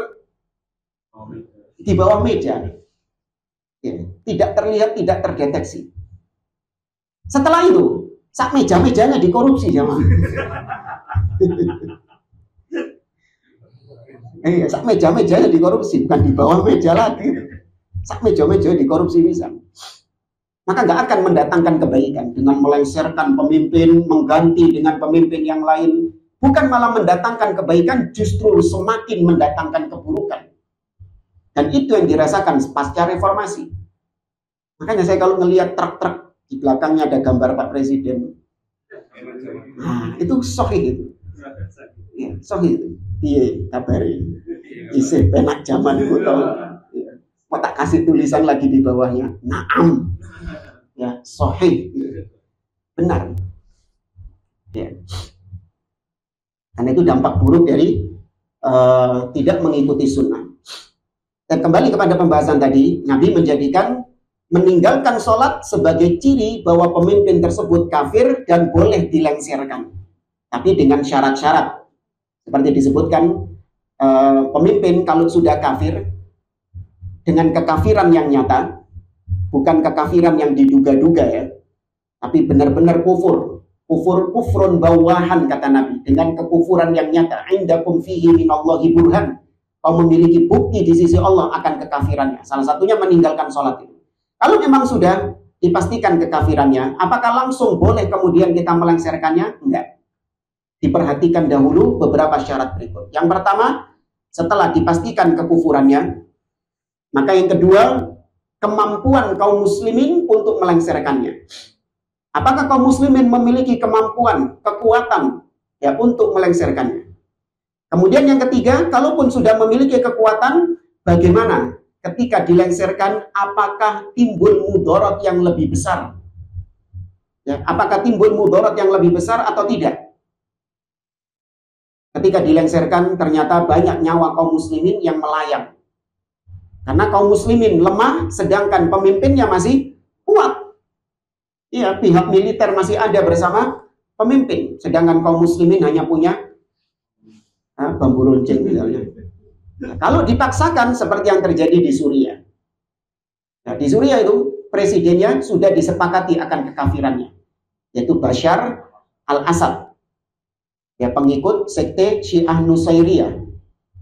di bawah meja. Ya, tidak terlihat, tidak terdeteksi. Setelah itu, sak meja-mejanya dikorupsi jamaah. Sak meja-mejanya dikorupsi, bukan di bawah meja lagi. Sak meja-meja dikorupsi bisa. Maka nggak akan mendatangkan kebaikan dengan melengsarkan pemimpin, mengganti dengan pemimpin yang lain. Bukan malah mendatangkan kebaikan, justru semakin mendatangkan keburukan. Dan itu yang dirasakan pasca reformasi. Makanya saya kalau ngelihat truk-truk di belakangnya ada gambar Pak Presiden, nah, itu sahih itu. Ya, sahih itu. Iya, kabarin. Isi penak zaman itu tahu. Ya. Mau tak kasih tulisan lagi di bawahnya. Naam. Ya, sahih. Benar. Ya. Karena itu dampak buruk dari tidak mengikuti sunnah. Dan kembali kepada pembahasan tadi, Nabi menjadikan meninggalkan sholat sebagai ciri bahwa pemimpin tersebut kafir dan boleh dilengsarkan. Tapi dengan syarat-syarat. Seperti disebutkan, pemimpin kalau sudah kafir, dengan kekafiran yang nyata, bukan kekafiran yang diduga-duga ya, tapi benar-benar kufur. Kufrun bawahan kata Nabi, dengan kekufuran yang nyata. Indakum fihi minallahi burhan. Kau memiliki bukti di sisi Allah akan kekafirannya. Salah satunya meninggalkan sholat itu. Kalau memang sudah dipastikan kekafirannya, apakah langsung boleh kemudian kita melengsarkannya? Enggak. Diperhatikan dahulu beberapa syarat berikut. Yang pertama, setelah dipastikan kekufurannya, maka yang kedua, kemampuan kaum muslimin untuk melengsarkannya. Apakah kaum muslimin memiliki kemampuan, kekuatan ya untuk melengsarkannya? Kemudian yang ketiga, kalaupun sudah memiliki kekuatan, bagaimana ketika dilengsarkan, apakah timbul mudarat yang lebih besar? Ya, apakah timbul mudarat yang lebih besar atau tidak? Ketika dilengsarkan, ternyata banyak nyawa kaum muslimin yang melayang. Karena kaum muslimin lemah, sedangkan pemimpinnya masih kuat. Iya, pihak militer masih ada bersama pemimpin, sedangkan kaum muslimin hanya punya bambu runcing misalnya. Nah, kalau dipaksakan seperti yang terjadi di Suriah. Nah, di Suriah itu presidennya sudah disepakati akan kekafirannya, yaitu Bashar al-Assad. Ya, pengikut sekte Syiah Nusairiyah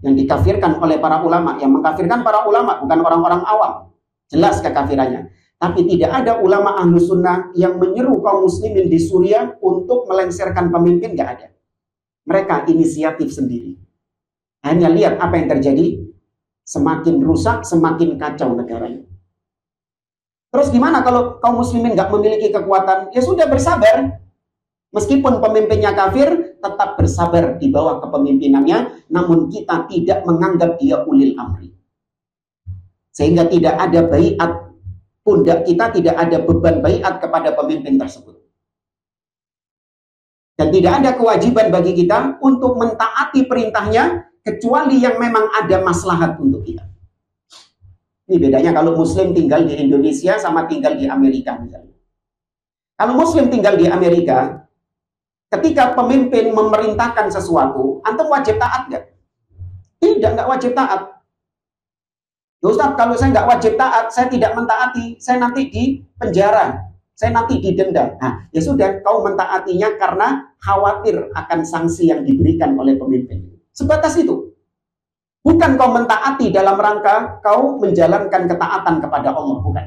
yang dikafirkan oleh para ulama, yang mengkafirkan para ulama bukan orang-orang awam. Jelas kekafirannya. Tapi tidak ada ulama ahlu sunnah yang menyeru kaum muslimin di Suriah untuk melengsarkan pemimpin, nggak ada. Mereka inisiatif sendiri. Hanya lihat apa yang terjadi, semakin rusak, semakin kacau negaranya. Terus gimana kalau kaum muslimin nggak memiliki kekuatan? Ya sudah, bersabar. Meskipun pemimpinnya kafir, tetap bersabar di bawah kepemimpinannya, namun kita tidak menganggap dia ulil amri. Sehingga tidak ada baiat, pundak kita tidak ada beban baiat kepada pemimpin tersebut. Dan tidak ada kewajiban bagi kita untuk mentaati perintahnya, kecuali yang memang ada maslahat untuk kita. Ini bedanya kalau muslim tinggal di Indonesia sama tinggal di Amerika misalnya. Kalau muslim tinggal di Amerika, ketika pemimpin memerintahkan sesuatu, antum wajib taat nggak? Tidak, nggak wajib taat. Ustaz, kalau saya nggak wajib taat, saya tidak mentaati, saya nanti di penjara, saya nanti didenda. Nah, ya sudah, kau mentaatinya karena khawatir akan sanksi yang diberikan oleh pemimpin. Sebatas itu. Bukan kau mentaati dalam rangka kau menjalankan ketaatan kepada Allah, bukan.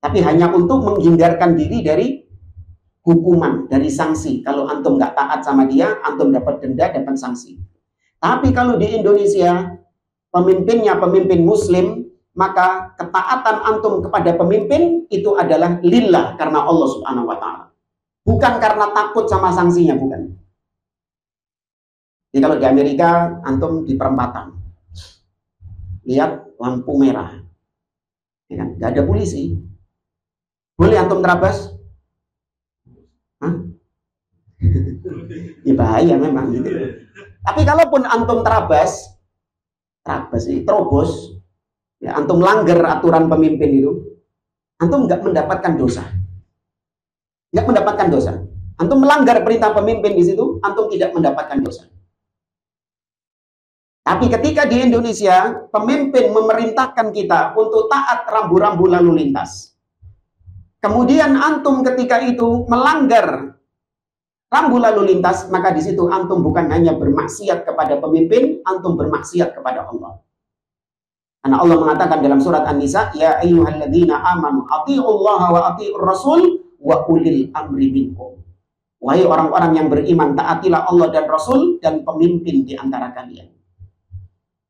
Tapi hanya untuk menghindarkan diri dari hukuman, dari sanksi. Kalau antum nggak taat sama dia, antum dapat denda, dapat sanksi. Tapi kalau di Indonesia, pemimpinnya pemimpin muslim, maka ketaatan antum kepada pemimpin itu adalah lillah, karena Allah Subhanahu wa ta'ala. Bukan karena takut sama sanksinya, bukan. Jadi kalau di Amerika, antum di perempatan, lihat lampu merah, ya kan? Gak ada polisi, boleh antum terabas? Hah? Ya bahaya memang gitu. Tapi kalaupun antum terabas terobos, ya, antum langgar aturan pemimpin itu, antum nggak mendapatkan dosa, nggak mendapatkan dosa. Antum melanggar perintah pemimpin di situ, antum tidak mendapatkan dosa. Tapi ketika di Indonesia, pemimpin memerintahkan kita untuk taat rambu-rambu lalu lintas. Kemudian antum ketika itu melanggar rambu lalu lintas, maka di situ antum bukan hanya bermaksiat kepada pemimpin, antum bermaksiat kepada Allah. Karena Allah mengatakan dalam surat An-Nisa, ya ayyuhalladzina amanu athi'ullaha wa athi'ur rasul wa ulil amri minkum. Wahai orang-orang yang beriman, taatilah Allah dan Rasul dan pemimpin di antara kalian.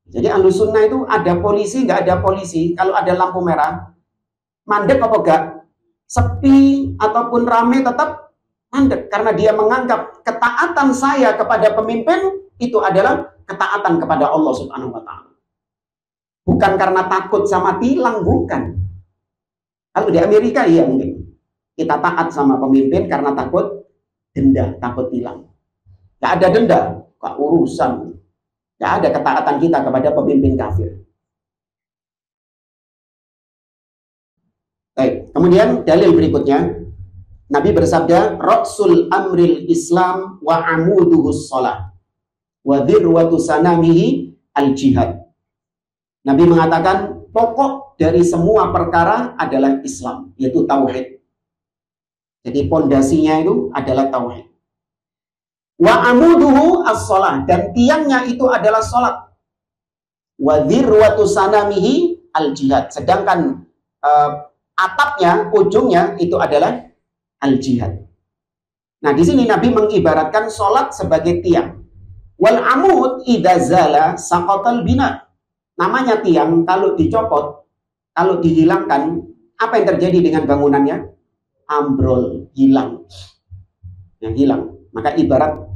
Jadi Ahlus Sunnah itu ada polisi, nggak ada polisi. Kalau ada lampu merah, mandek apa enggak? Sepi ataupun rame tetap mandek. Karena dia menganggap ketaatan saya kepada pemimpin itu adalah ketaatan kepada Allah Subhanahu wa ta'ala. Bukan karena takut sama tilang, bukan. Kalau di Amerika iya mungkin. Kita taat sama pemimpin karena takut denda, takut tilang. Nggak ada denda, nggak urusan. Nggak ada ketaatan kita kepada pemimpin kafir. Baik, kemudian dalil berikutnya, Nabi bersabda, Rasul amril Islam wa amuduhus sholah wa dhirwatu sanamihi al-jihad. Nabi mengatakan, pokok dari semua perkara adalah Islam, yaitu tauhid. Jadi pondasinya itu adalah tauhid. Wa amuduhu as-sholah, dan tiangnya itu adalah sholat. Wa dhirwatu sanamihi al-jihad, sedangkan atapnya, ujungnya itu adalah al-jihad. Nah, di sini Nabi mengibaratkan sholat sebagai tiang. Wal amud idza zala saqatal bina. Namanya tiang kalau dicopot, kalau dihilangkan, apa yang terjadi dengan bangunannya? Ambrol, hilang. Yang hilang. Maka ibarat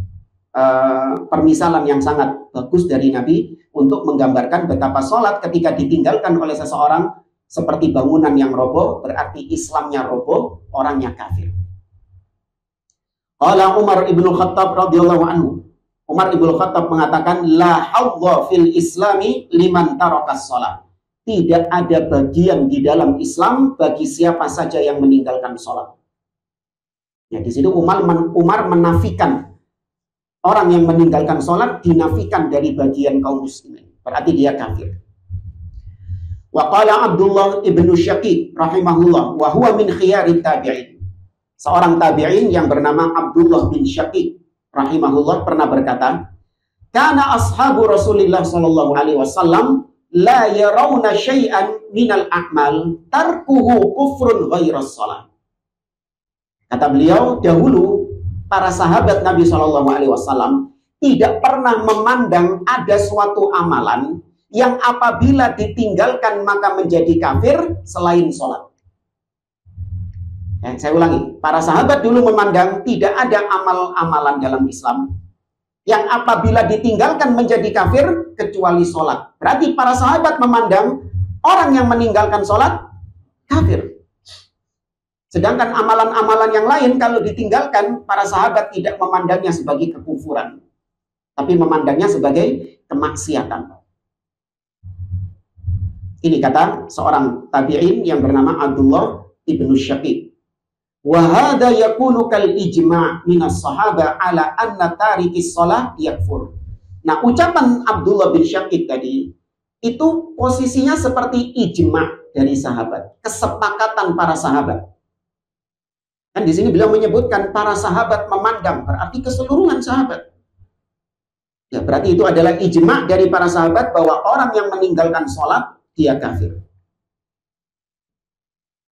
permisalan yang sangat bagus dari Nabi untuk menggambarkan betapa sholat ketika ditinggalkan oleh seseorang seperti bangunan yang roboh, berarti Islamnya roboh, orangnya kafir. Qala Umar ibn Khattab radhiyallahu anhu. Umar ibn Khattab mengatakan, la hawwa fil islami liman tarakas sholat. Tidak ada bagian di dalam Islam bagi siapa saja yang meninggalkan sholat. Ya, di situ Umar menafikan orang yang meninggalkan sholat, dinafikan dari bagian kaum muslimin. Berarti dia kafir. Wa qala Abdullah ibnu Syaqiq rahimahullah wa huwa min khiyarit tabi'in. Seorang tabi'in yang bernama Abdullah bin Syaqiq rahimahullah pernah berkata, kana ashabu Rasulillah sallallahu alaihi wasallam la yarawna syai'an minal a'mal tarkuhu kufrun ghairas shalah. Kata beliau, dahulu para sahabat Nabi Shallallahu Alaihi Wasallam tidak pernah memandang ada suatu amalan yang apabila ditinggalkan maka menjadi kafir selain sholat. Ya, saya ulangi, para sahabat dulu memandang tidak ada amal-amalan dalam Islam yang apabila ditinggalkan menjadi kafir kecuali sholat. Berarti para sahabat memandang orang yang meninggalkan sholat kafir. Sedangkan amalan-amalan yang lain kalau ditinggalkan, para sahabat tidak memandangnya sebagai kekufuran, tapi memandangnya sebagai kemaksiatan. Ini kata seorang tabi'in yang bernama Abdullah ibnu Syaqiq. Wa hadha yakunu kal ijma' minas sahaba ala anna tarikis shalah yakfur. Nah, ucapan Abdullah bin Syaqiq tadi itu posisinya seperti ijma' dari sahabat, kesepakatan para sahabat. Kan di sini beliau menyebutkan para sahabat memandang, berarti keseluruhan sahabat. Ya, berarti itu adalah ijma' dari para sahabat bahwa orang yang meninggalkan sholat, dia kafir.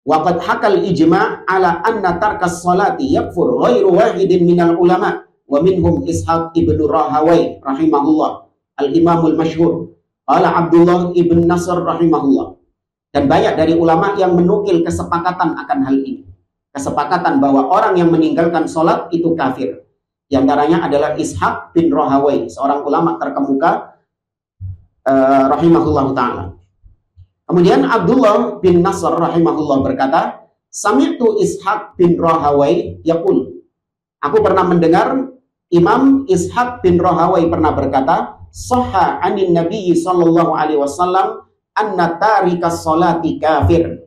Waqad hakal ijma' ala anna tarkas sholati yakfur ghairu wahidin minal ulama' wa minhum Ishaq ibn Rahawai rahimahullah al-imamul masyhur qala Abdullah ibn Nasr rahimahullah. Dan banyak dari ulama yang menukil kesepakatan akan hal ini. Kesepakatan bahwa orang yang meninggalkan sholat itu kafir. Di antaranya adalah Ishaq bin Rahawai, seorang ulama terkemuka rahimahullah ta'ala. Kemudian Abdullah bin Nasr rahimahullah berkata, Sami'tu Ishaq bin Rahawai yaqul. Aku pernah mendengar Imam Ishaq bin Rahawai pernah berkata, Sahha anin Nabi sallallahu alaihi wasallam anna tarikas sholati kafir.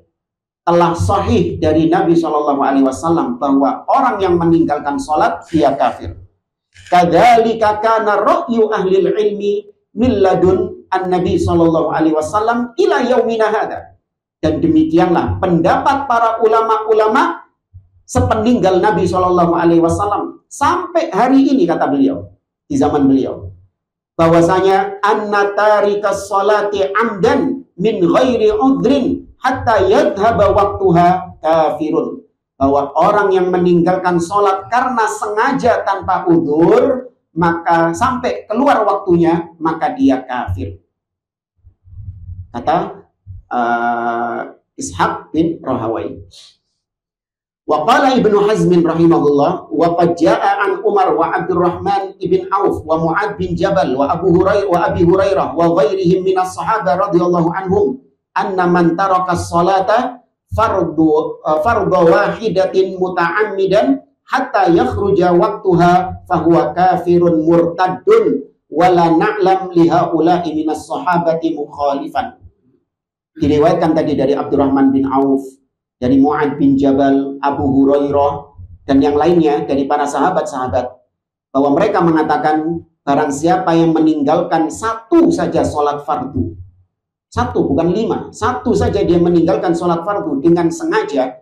Telah sahih dari Nabi sallallahu alaihi wasallam bahwa orang yang meninggalkan sholat dia kafir. Kadzalika kana ra'yu ahli ilmi min ladun an-nabi sallallahu alaihi wasallam ila yaumina hada. Dan demikianlah pendapat para ulama-ulama sepeninggal Nabi sallallahu alaihi wasallam sampai hari ini, kata beliau, di zaman beliau, bahwasanya anna tarikas sholati amdan min ghairi udhrin hatta yadhhaba waktuha kafirun. Bahwa orang yang meninggalkan sholat karena sengaja tanpa udzur, maka sampai keluar waktunya, maka dia kafir. Kata Ishaq bin Rahawai. Wa qala Ibnu Hazm rahimahullah, wa qad jaa'a an Umar wa Abdurrahman ibn Auf wa Mu'ad bin Jabal wa Abi Hurairah wa ghairihim minas sahabah radhiyallahu anhum anna man taraka sholata fardu wahidatin muta'ammidan hatta yakhruja waqtuha fahuwa kafirun murtaddun wala na'lam lihaula'i minas sahabati mukhalifan. Diriwayatkan tadi dari Abdurrahman bin Auf, dari Mu'ad bin Jabal, Abu Hurairah, dan yang lainnya dari para sahabat-sahabat, bahwa mereka mengatakan barang siapa yang meninggalkan satu saja sholat fardu, satu bukan 5, satu saja dia meninggalkan sholat fardu dengan sengaja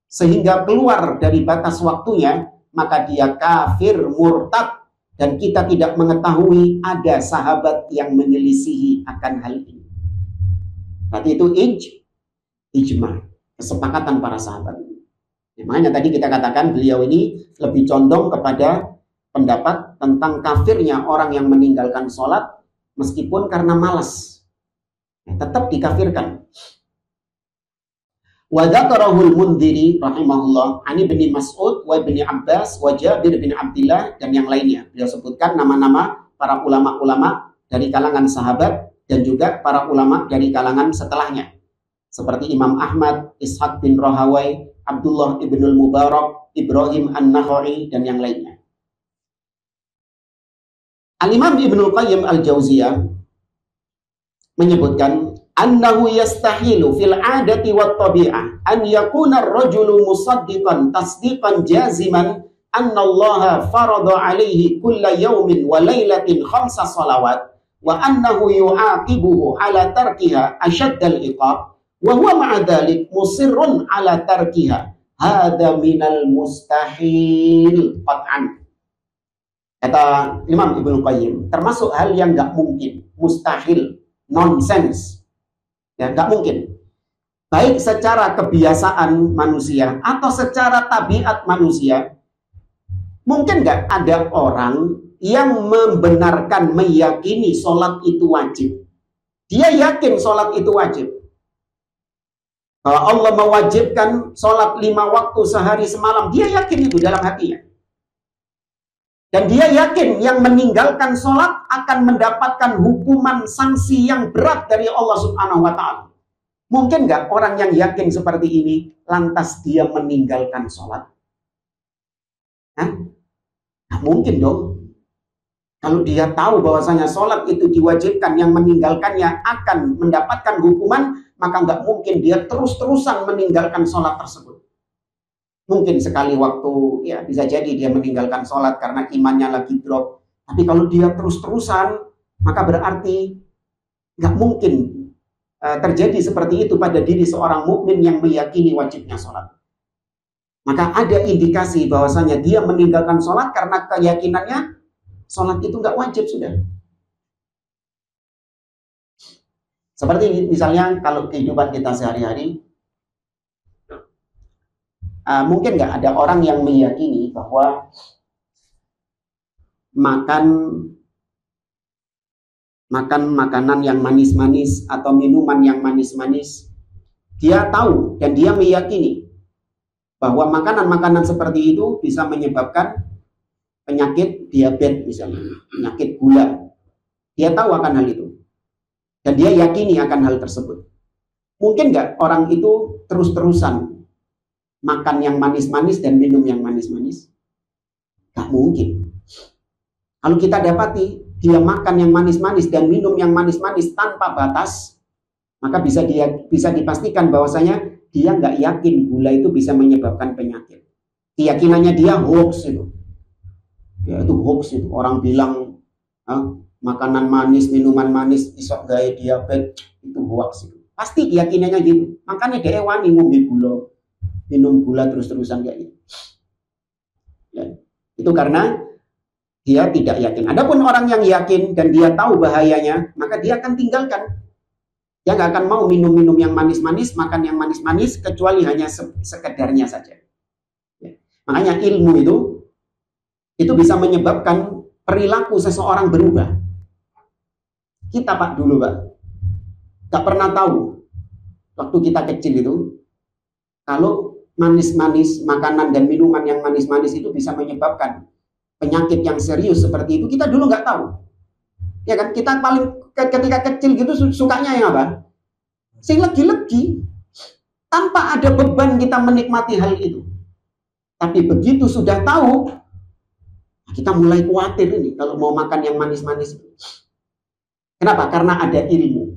sehingga keluar dari batas waktunya, maka dia kafir murtad. Dan kita tidak mengetahui ada sahabat yang menyelisihi akan hal ini. Berarti itu ijma', kesepakatan para sahabat. Makanya tadi kita katakan beliau ini lebih condong kepada pendapat tentang kafirnya orang yang meninggalkan sholat meskipun karena malas. Tetap dikafirkan. Wa dzakarahul Mundhiri rahimahullah ani bin Mas'ud wa bin Abbas wa Jabir bin Abdullah dan yang lainnya. Beliau sebutkan nama-nama para ulama-ulama dari kalangan sahabat dan juga para ulama dari kalangan setelahnya. Seperti Imam Ahmad, Ishaq bin Rahawai, Abdullah ibnul Mubarak, Ibrahim an-Nakhai dan yang lainnya. Al-Imam Ibnul Qayyim al-Jauziyah menyebutkan annahu yastahilu fil adati wat tabi'ah an yakuna ar-rajulu musaddiqan tasdiqan jaziman anna Allah farada alaihi kulla yawmin wa lailatin 5 salawat wa annahu yu'aqibuhu ala tarkiha ashaddal iqab wa huwa ma'a dhalik musirrun ala tarkiha hadha minal mustahil qat'an. Kata Imam Ibnu Qayyim, termasuk hal yang enggak mungkin, mustahil, nonsense, ya nggak mungkin, baik secara kebiasaan manusia atau secara tabiat manusia. Mungkin nggak ada orang yang membenarkan, meyakini sholat itu wajib. Dia yakin sholat itu wajib, bahwa Allah mewajibkan sholat 5 waktu sehari semalam. Dia yakin itu dalam hatinya. Dan dia yakin yang meninggalkan sholat akan mendapatkan hukuman sanksi yang berat dari Allah Subhanahu wa Ta'ala. Mungkin nggak orang yang yakin seperti ini lantas dia meninggalkan sholat? Nah, mungkin dong. Kalau dia tahu bahwasanya sholat itu diwajibkan, yang meninggalkannya akan mendapatkan hukuman, maka nggak mungkin dia terus-terusan meninggalkan sholat tersebut. Mungkin sekali waktu, ya bisa jadi dia meninggalkan sholat karena imannya lagi drop. Tapi kalau dia terus-terusan, maka berarti nggak mungkin terjadi seperti itu pada diri seorang mukmin yang meyakini wajibnya sholat. Maka ada indikasi bahwasanya dia meninggalkan sholat karena keyakinannya sholat itu nggak wajib sudah. Seperti misalnya kalau kehidupan kita sehari-hari, mungkin nggak ada orang yang meyakini bahwa makan makanan yang manis-manis atau minuman yang manis-manis, dia tahu dan dia meyakini bahwa makanan-makanan seperti itu bisa menyebabkan penyakit diabetes misalnya, penyakit gula. Dia tahu akan hal itu. Dan dia yakini akan hal tersebut. Mungkin nggak orang itu terus-terusan makan yang manis-manis dan minum yang manis-manis? Nggak mungkin. Kalau kita dapati dia makan yang manis-manis dan minum yang manis-manis tanpa batas, maka bisa dipastikan bahwasanya dia nggak yakin gula itu bisa menyebabkan penyakit. Keyakinannya dia hoax itu. Ya itu hoax itu. Orang bilang makanan manis, minuman manis isok gaya diabetes, itu hoax itu. Pasti keyakinannya gitu. Makanya dia wani ngombe gula, minum gula terus-terusan kayak gitu. Ya, itu karena dia tidak yakin. Adapun orang yang yakin dan dia tahu bahayanya, maka dia akan tinggalkan. Dia nggak akan mau minum-minum yang manis-manis, makan yang manis-manis, kecuali hanya sekedarnya saja. Ya. Makanya ilmu itu bisa menyebabkan perilaku seseorang berubah. Kita Pak dulu Pak, nggak pernah tahu waktu kita kecil itu, kalau manis-manis, makanan dan minuman yang manis-manis itu bisa menyebabkan penyakit yang serius seperti itu, kita dulu nggak tahu. Ya kan, kita paling ketika kecil gitu sukanya yang apa? Sing legi-legi, tanpa ada beban kita menikmati hal itu. Tapi begitu sudah tahu, kita mulai khawatir ini kalau mau makan yang manis-manis. Kenapa? Karena ada ilmu.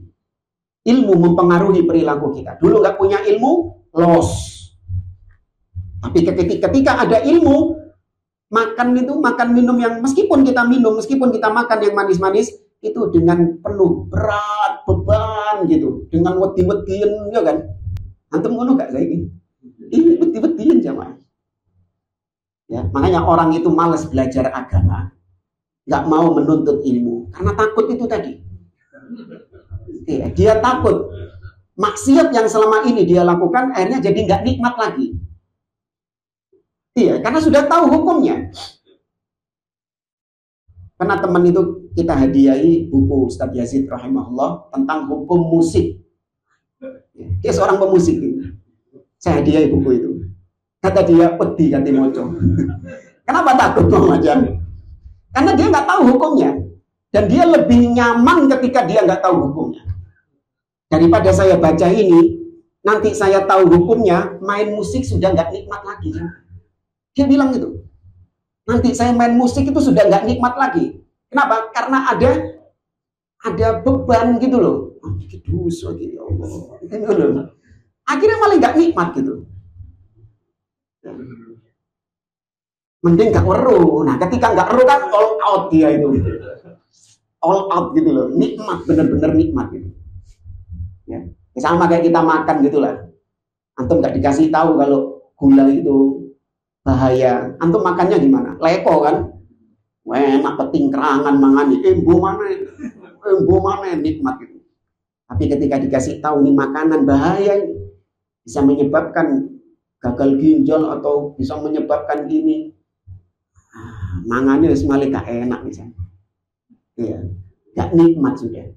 Ilmu mempengaruhi perilaku kita. Dulu nggak punya ilmu, loss. Tapi ketika ada ilmu, makan minum yang meskipun kita minum, meskipun kita makan yang manis-manis, itu dengan penuh berat, beban gitu. Dengan wedi-wedian, ya kan? Antum ngono gak saya ini? Ini wedi-wedian jamaah. Ya, makanya orang itu malas belajar agama, nggak mau menuntut ilmu karena takut itu tadi. Ya, dia takut maksiat yang selama ini dia lakukan akhirnya jadi nggak nikmat lagi. Iya, karena sudah tahu hukumnya. Karena teman itu kita hadiahi buku Ustadz Yazid rahimahullah tentang hukum musik. Dia seorang pemusik. Saya hadiahi buku itu. Kata dia pedih kata moco. Kenapa takut Bang Majan? Karena dia nggak tahu hukumnya dan dia lebih nyaman ketika dia nggak tahu hukumnya. Daripada saya baca ini, nanti saya tahu hukumnya, main musik sudah nggak nikmat lagi. Dia bilang gitu. Nanti saya main musik itu sudah nggak nikmat lagi. Kenapa? Karena ada beban gitu loh. Dosa gitu ya Allah. Akhirnya malah nggak nikmat gitu. Mending gak weruh. Nah ketika gak weruh kan all out dia itu, all out gitu loh, nikmat, bener-bener nikmat gitu. Ya. Sama kayak kita makan gitulah. Antum gak dikasih tahu kalau gula itu bahaya, antum makannya gimana? Lepo kan? Enak peting kerangan mangani, embo mana nikmat gitu. Tapi ketika dikasih tahu nih makanan bahaya, bisa menyebabkan gagal ginjal atau bisa menyebabkan ini, mangane wis malah gak enak misalnya. Iya, gak nikmat sudah.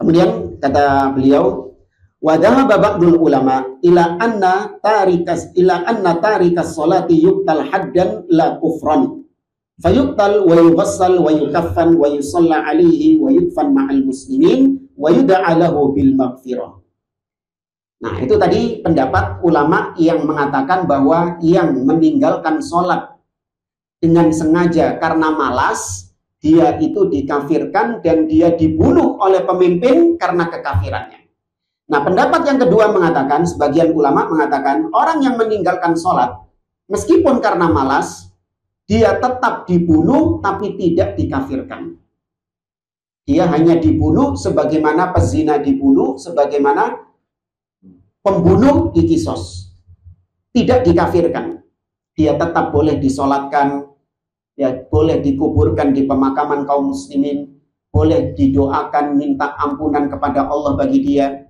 Kemudian kata beliau, wa dhahaba ba'dul ulama ila anna tarikas sholati yuqtal haddan la kufran. Fayuqtal wa yughassal wa yukaffan wa yusalla alaihi wa yudfan ma'al muslimin wa yud'a lahu bil maghfirah. Nah, itu tadi pendapat ulama yang mengatakan bahwa yang meninggalkan sholat dengan sengaja karena malas, dia itu dikafirkan dan dia dibunuh oleh pemimpin karena kekafirannya. Nah, pendapat yang kedua mengatakan, sebagian ulama mengatakan, orang yang meninggalkan sholat meskipun karena malas, dia tetap dibunuh tapi tidak dikafirkan. Dia hanya dibunuh sebagaimana pezina dibunuh, sebagaimana pembunuh dikisos. tidak dikafirkan. Dia tetap boleh disolatkan, ya, boleh dikuburkan di pemakaman kaum muslimin, boleh didoakan minta ampunan kepada Allah bagi dia.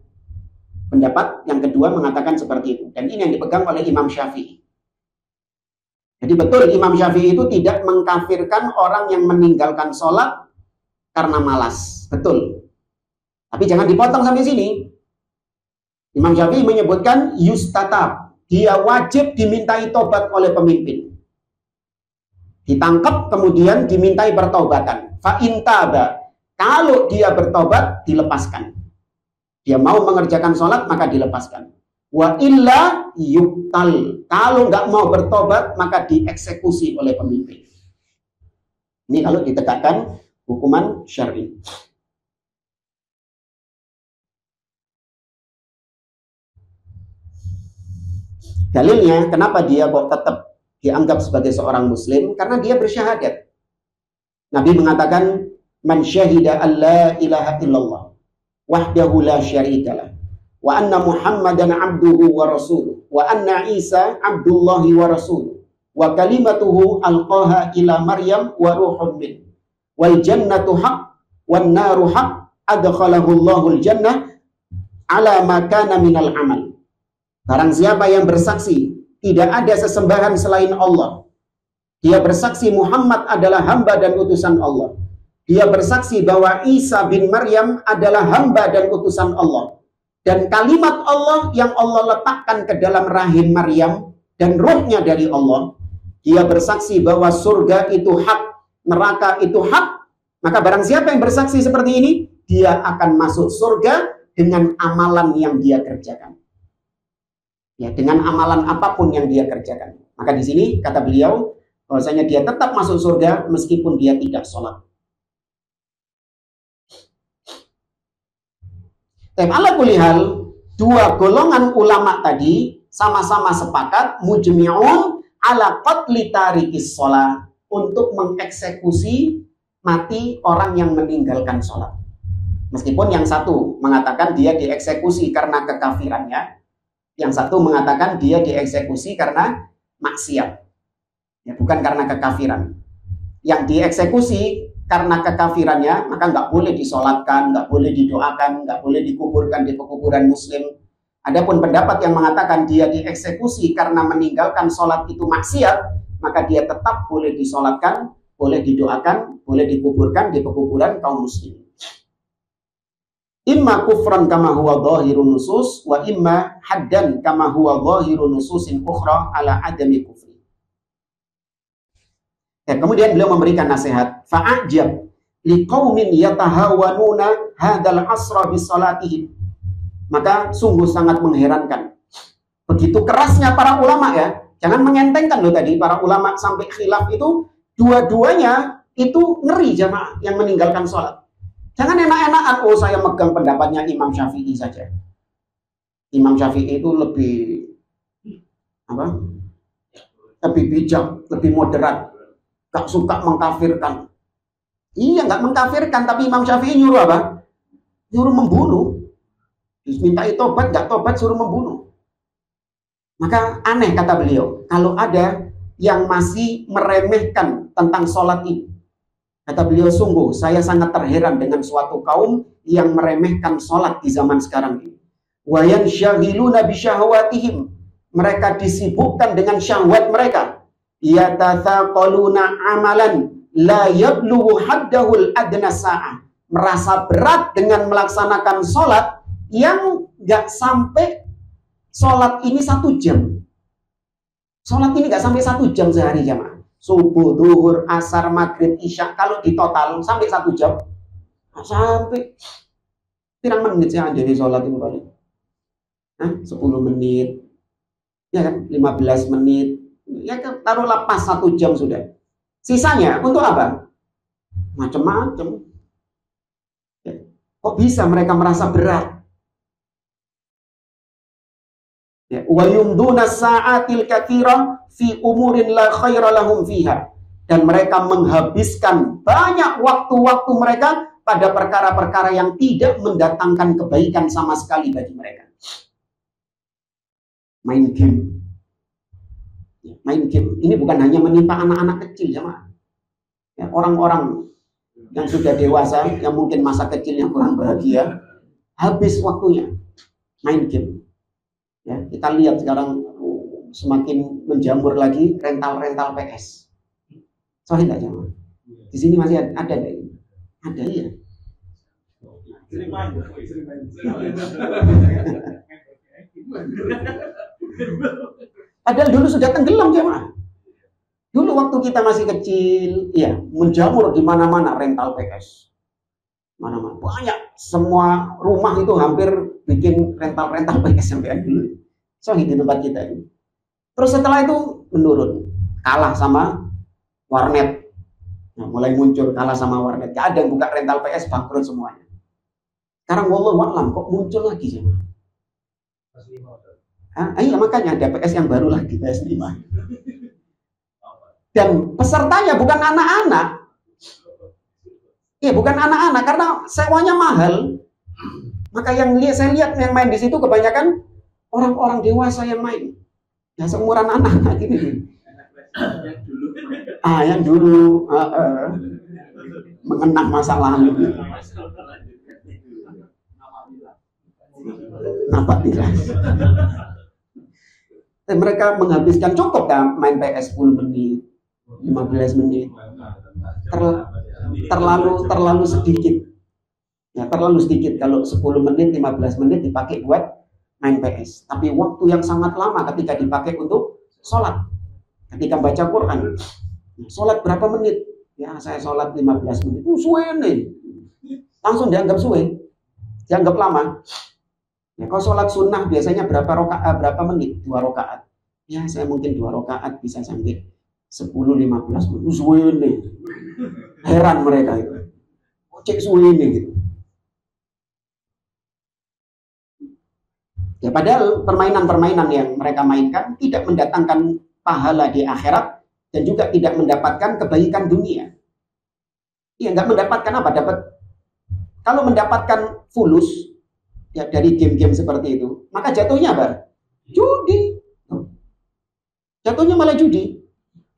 Pendapat yang kedua mengatakan seperti itu, dan ini yang dipegang oleh Imam Syafi'i. Jadi betul Imam Syafi'i itu tidak mengkafirkan orang yang meninggalkan sholat karena malas, betul. Tapi jangan dipotong sampai sini. Imam Syafi'i menyebutkan yustatab, dia wajib dimintai tobat oleh pemimpin. Ditangkap kemudian dimintai pertobatan. Fa in taba, kalau dia bertobat dilepaskan. Dia mau mengerjakan sholat maka dilepaskan. Wa illa yuktal, kalau nggak mau bertobat maka dieksekusi oleh pemimpin. Ini kalau ditegakkan hukuman syar'i. Dalilnya kenapa dia kok tetap dianggap sebagai seorang muslim? Karena dia bersyahadat. Nabi mengatakan, man syahida an la ilaha illallah wahdahu la syarikalah wa anna Muhammadan abduhu wa rasuluh wa anna Isa abdullahi wa rasuluh wa kalimatuhu alqaha ila Maryam wa ruhun min wal jannatu haq wan naru haq adkhalahu Allahul jannah ala ma kana minal amal. Barang siapa yang bersaksi tidak ada sesembahan selain Allah, dia bersaksi Muhammad adalah hamba dan utusan Allah, dia bersaksi bahwa Isa bin Maryam adalah hamba dan utusan Allah, dan kalimat Allah yang Allah letakkan ke dalam rahim Maryam dan ruhnya dari Allah, dia bersaksi bahwa surga itu hak, neraka itu hak. Maka barang siapa yang bersaksi seperti ini, dia akan masuk surga dengan amalan yang dia kerjakan. Ya, dengan amalan apapun yang dia kerjakan. Maka di sini kata beliau bahwasanya dia tetap masuk surga meskipun dia tidak sholat. Ala kulli hal, dua golongan ulama tadi sama-sama sepakat mujmi'un ala qatli tarikis sholat, untuk mengeksekusi mati orang yang meninggalkan sholat. Meskipun yang satu mengatakan dia dieksekusi karena kekafirannya, yang satu mengatakan dia dieksekusi karena maksiat, ya, bukan karena kekafiran. Yang dieksekusi karena kekafirannya maka nggak boleh disolatkan, nggak boleh didoakan, nggak boleh dikuburkan di pekuburan muslim. Adapun pendapat yang mengatakan dia dieksekusi karena meninggalkan sholat itu maksiat, maka dia tetap boleh disolatkan, boleh didoakan, boleh dikuburkan di pekuburan kaum muslim. Imma kufran kama huwa dhahirun nusus wa imma haddan kama huwa dhahirun nususin ukhra ala adami kufri. Ya, kemudian beliau memberikan nasihat, fa'ajab liqaumin yatahawanuna hadzal asra bisalatihim. Maka sungguh sangat mengherankan begitu kerasnya para ulama, ya. Jangan mengentengkan loh tadi para ulama sampai khilaf itu, dua-duanya itu ngeri jamaah yang meninggalkan sholat. Jangan enak-enakan, oh saya megang pendapatnya Imam Syafi'i saja. Imam Syafi'i itu lebih apa? Lebih bijak, lebih moderat, gak suka mengkafirkan. Iya, gak mengkafirkan, tapi Imam Syafi'i nyuruh apa? Nyuruh membunuh. Mintai tobat, gak tobat, suruh membunuh. Maka aneh kata beliau, kalau ada yang masih meremehkan tentang sholat ini. Kata beliau, sungguh saya sangat terheran dengan suatu kaum yang meremehkan sholat di zaman sekarang ini. Wa yanshagiluna bisyahwatihim, mereka disibukkan dengan syahwat mereka. Yatathaqaluna amalan la yablughu haddahul adna sa'ah, merasa berat dengan melaksanakan sholat yang gak sampai sholat ini 1 jam. Sholat ini gak sampai 1 jam sehari jamaah. Subuh, duhur, asar, maghrib, isya, kalau di total sampai 1 jam, sampai pirang menit saya jadi sholat itu paling, 10 menit, ya kan, 15 menit, ya taruhlah pas 1 jam sudah. Sisanya untuk apa? Macam-macam. Ya. Kok bisa mereka merasa berat? Wa yumduna sa'atil katsira fi umurin la khaira lahum fiha, dan mereka menghabiskan banyak waktu-waktu mereka pada perkara-perkara yang tidak mendatangkan kebaikan sama sekali bagi mereka. Main game, Main game. Ini bukan hanya menimpa anak-anak kecil, jemaah. Ya, orang-orang yang sudah dewasa, yang mungkin masa kecilnya kurang bahagia, habis waktunya main game. Ya, kita lihat sekarang semakin menjamur lagi rental PS. Soalnya enggak, jemaah. Di sini masih ada enggak ini? Ada ya. Padahal dulu sudah tenggelam, jemaah. Dulu waktu kita masih kecil, ya menjamur di mana-mana rental PS. Mana-mana banyak, semua rumah itu hampir bikin rental PS sampai dulu. Soalnya di tempat kita ini. Terus setelah itu menurun, kalah sama warnet. Nah, mulai muncul kalah sama warnet. Gak ada yang buka rental PS, bangkrut semuanya. Sekarang wallahu a'lam kok muncul lagi sih. Iya makanya ada PS yang baru lagi, PS5. Dan pesertanya bukan anak-anak. Iya, bukan anak-anak karena sewanya mahal. Maka saya lihat yang main di situ kebanyakan orang-orang dewasa yang main. Ya seumuran anak-anak gitu. Yang dulu mengenang masa lalu. Nampak jelas. Mereka menghabiskan cukup kan main PS 10 menit, 15 menit. Terlalu sedikit. Ya, terlalu sedikit kalau 10 menit, 15 menit dipakai buat main PS. Tapi waktu yang sangat lama ketika dipakai untuk sholat. Ketika baca Quran. Sholat berapa menit? Ya, saya sholat 15 menit. Suwe nih. Langsung dianggap suwe. Dianggap lama. Ya, kalau sholat sunnah biasanya berapa menit? 2 rakaat. Ya, saya mungkin 2 rakaat bisa sampai 10-15 menit. Suwe nih. Heran mereka itu. Cek suwe nih gitu. Ya, padahal permainan-permainan yang mereka mainkan tidak mendatangkan pahala di akhirat dan juga tidak mendapatkan kebaikan dunia. Iya, nggak mendapatkan apa? Kalau mendapatkan fulus ya dari game-game seperti itu, maka jatuhnya apa? Judi. Jatuhnya malah judi.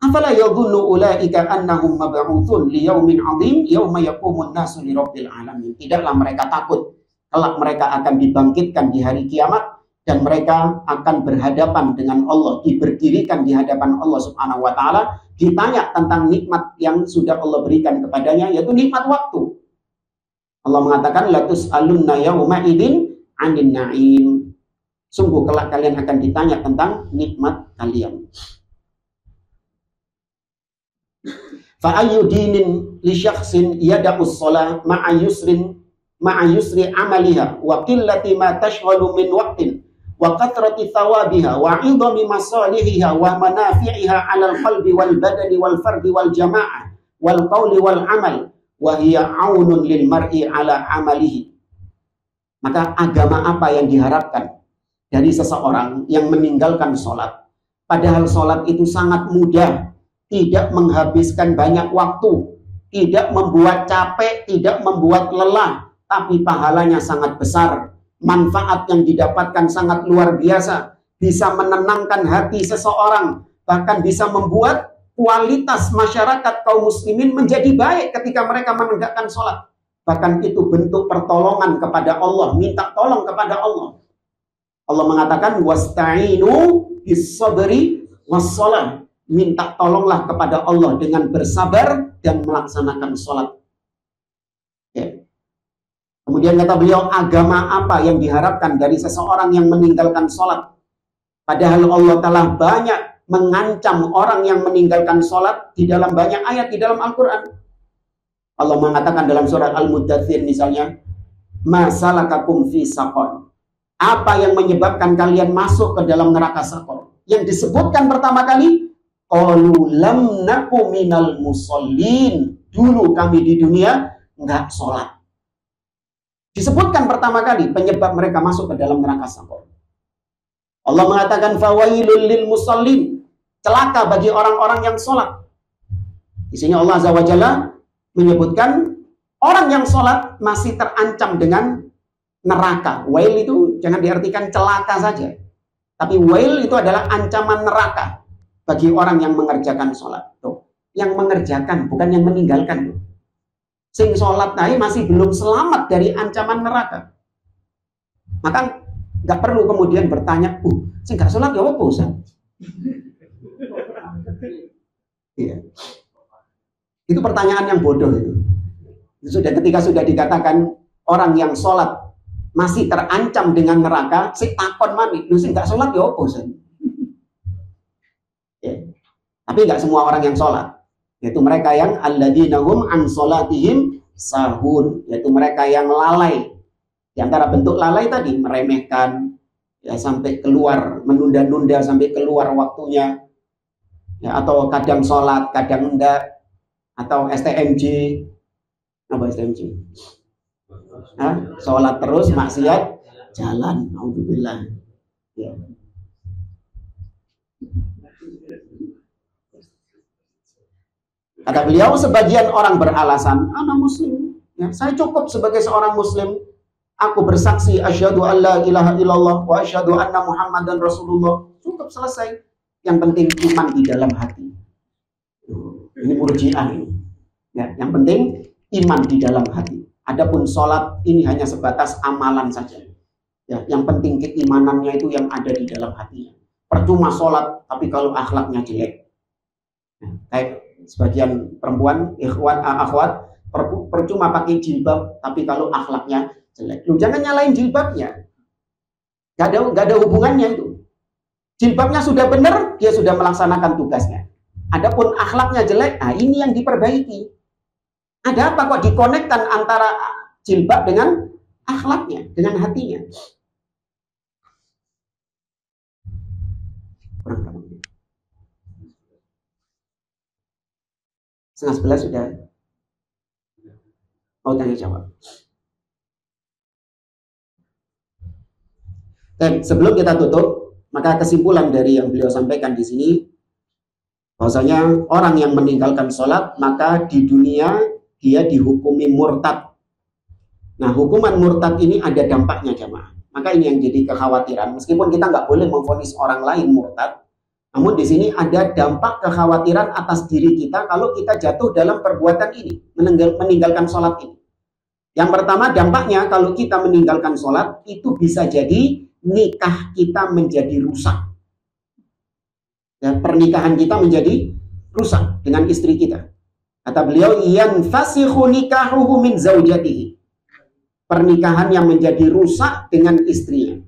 Afala yadhunnu ulaika annahum mab'utsun li yaumin 'adzim yauma yaqumun nasu li rabbil alamin. Tidaklah mereka takut kelak mereka akan dibangkitkan di hari kiamat dan mereka akan berhadapan dengan Allah, diberdirikan di hadapan Allah Subhanahu wa taala, ditanya tentang nikmat yang sudah Allah berikan kepadanya, yaitu nikmat waktu. Allah mengatakan la tus'alunna yauma idzin 'anin na'im. Sungguh kelak kalian akan ditanya tentang nikmat kalian. Fa ayyu dinin li syakhsin yada'us shalah ma'a yusri amaliha wa qillati ma tashghalu min waqtin wa kathrati thawabiha wa 'idami masalihiha wa manafi'iha 'alal qalbi wal badani wal fardi wal jama'ah wal qawli wal amal wa hiya 'aunun lil mar'i 'ala 'amalihi. Maka agama apa yang diharapkan dari seseorang yang meninggalkan sholat? Padahal sholat itu sangat mudah, tidak menghabiskan banyak waktu, tidak membuat capek, tidak membuat lelah, tapi pahalanya sangat besar. Manfaat yang didapatkan sangat luar biasa, bisa menenangkan hati seseorang, bahkan bisa membuat kualitas masyarakat kaum muslimin menjadi baik ketika mereka menegakkan sholat. Bahkan itu bentuk pertolongan kepada Allah, minta tolong kepada Allah. Allah mengatakan wasta'inu bis-sabri was-shalah. Minta tolonglah kepada Allah dengan bersabar dan melaksanakan sholat. Ya. Kemudian kata beliau, agama apa yang diharapkan dari seseorang yang meninggalkan sholat? Padahal Allah telah banyak mengancam orang yang meninggalkan sholat di dalam banyak ayat di dalam Al-Quran. Allah mengatakan dalam surat Al-Muddathir misalnya, ma salakakum fi saqar. Apa yang menyebabkan kalian masuk ke dalam neraka saqar? Yang disebutkan pertama kali, qalu lam naku minal musallin. Dulu kami di dunia enggak sholat. Disebutkan pertama kali penyebab mereka masuk ke dalam neraka saqar. Allah mengatakan fawailul lil musallin. Celaka bagi orang-orang yang sholat. Di sini Allah Azza wa Jalla menyebutkan orang yang sholat masih terancam dengan neraka. Wail itu jangan diartikan celaka saja. Tapi wail itu adalah ancaman neraka. bagi orang yang mengerjakan sholat. Tuh, yang mengerjakan, bukan yang meninggalkan. Tuh. Sing sholat naik masih belum selamat dari ancaman neraka. Maka nggak perlu kemudian bertanya, sing gak sholat ya apa Ustaz? Iya. Itu pertanyaan yang bodoh itu. Ketika sudah dikatakan orang yang sholat masih terancam dengan neraka, si takon mani, lu sih nggak sholat ya apa Ustaz? Ya. Tapi nggak semua orang yang sholat, yaitu mereka yang alladzina hum an sholatihim sahun, yaitu mereka yang lalai. Di antara bentuk lalai tadi meremehkan, ya sampai keluar, menunda-nunda sampai keluar waktunya, ya, atau kadang sholat, kadang enggak, atau STMJ, apa STMJ? Sholat terus, maksiat jalan, alhamdulillah. Ya. Kata beliau, sebagian orang beralasan, anak muslim, ya, saya cukup sebagai seorang muslim, aku bersaksi asyhadu an la ilaha illallah wa asyhadu anna muhammadan rasulullah, cukup selesai. Yang penting iman di dalam hati. Ini murji'ah ini. Ya, yang penting iman di dalam hati. Adapun sholat ini hanya sebatas amalan saja. Ya, yang penting keimanannya itu yang ada di dalam hatinya. Percuma sholat, tapi kalau akhlaknya jelek. Ya, kayak sebagian perempuan, ikhwan, akhwat, percuma pakai jilbab, tapi kalau akhlaknya jelek. Lu jangan nyalain jilbabnya. Gak ada hubungannya itu. Jilbabnya sudah benar, dia sudah melaksanakan tugasnya. Adapun akhlaknya jelek, ini yang diperbaiki. Ada apa kok dikonekkan antara jilbab dengan akhlaknya, dengan hatinya? Setengah 11 sudah. Mau tanya jawab. Dan sebelum kita tutup, maka kesimpulan dari yang beliau sampaikan di sini, bahwasanya orang yang meninggalkan sholat, maka di dunia dia dihukumi murtad. Nah, hukuman murtad ini ada dampaknya jamaah. Maka ini yang jadi kekhawatiran. Meskipun kita nggak boleh memvonis orang lain murtad, namun di sini ada dampak kekhawatiran atas diri kita kalau kita jatuh dalam perbuatan ini, meninggalkan sholat ini. Yang pertama dampaknya kalau kita meninggalkan sholat, itu bisa jadi nikah kita menjadi rusak. Dan pernikahan kita menjadi rusak dengan istri kita. Kata beliau, yanfasikhu nikahuhu min zaujatihi. Pernikahan yang menjadi rusak dengan istrinya.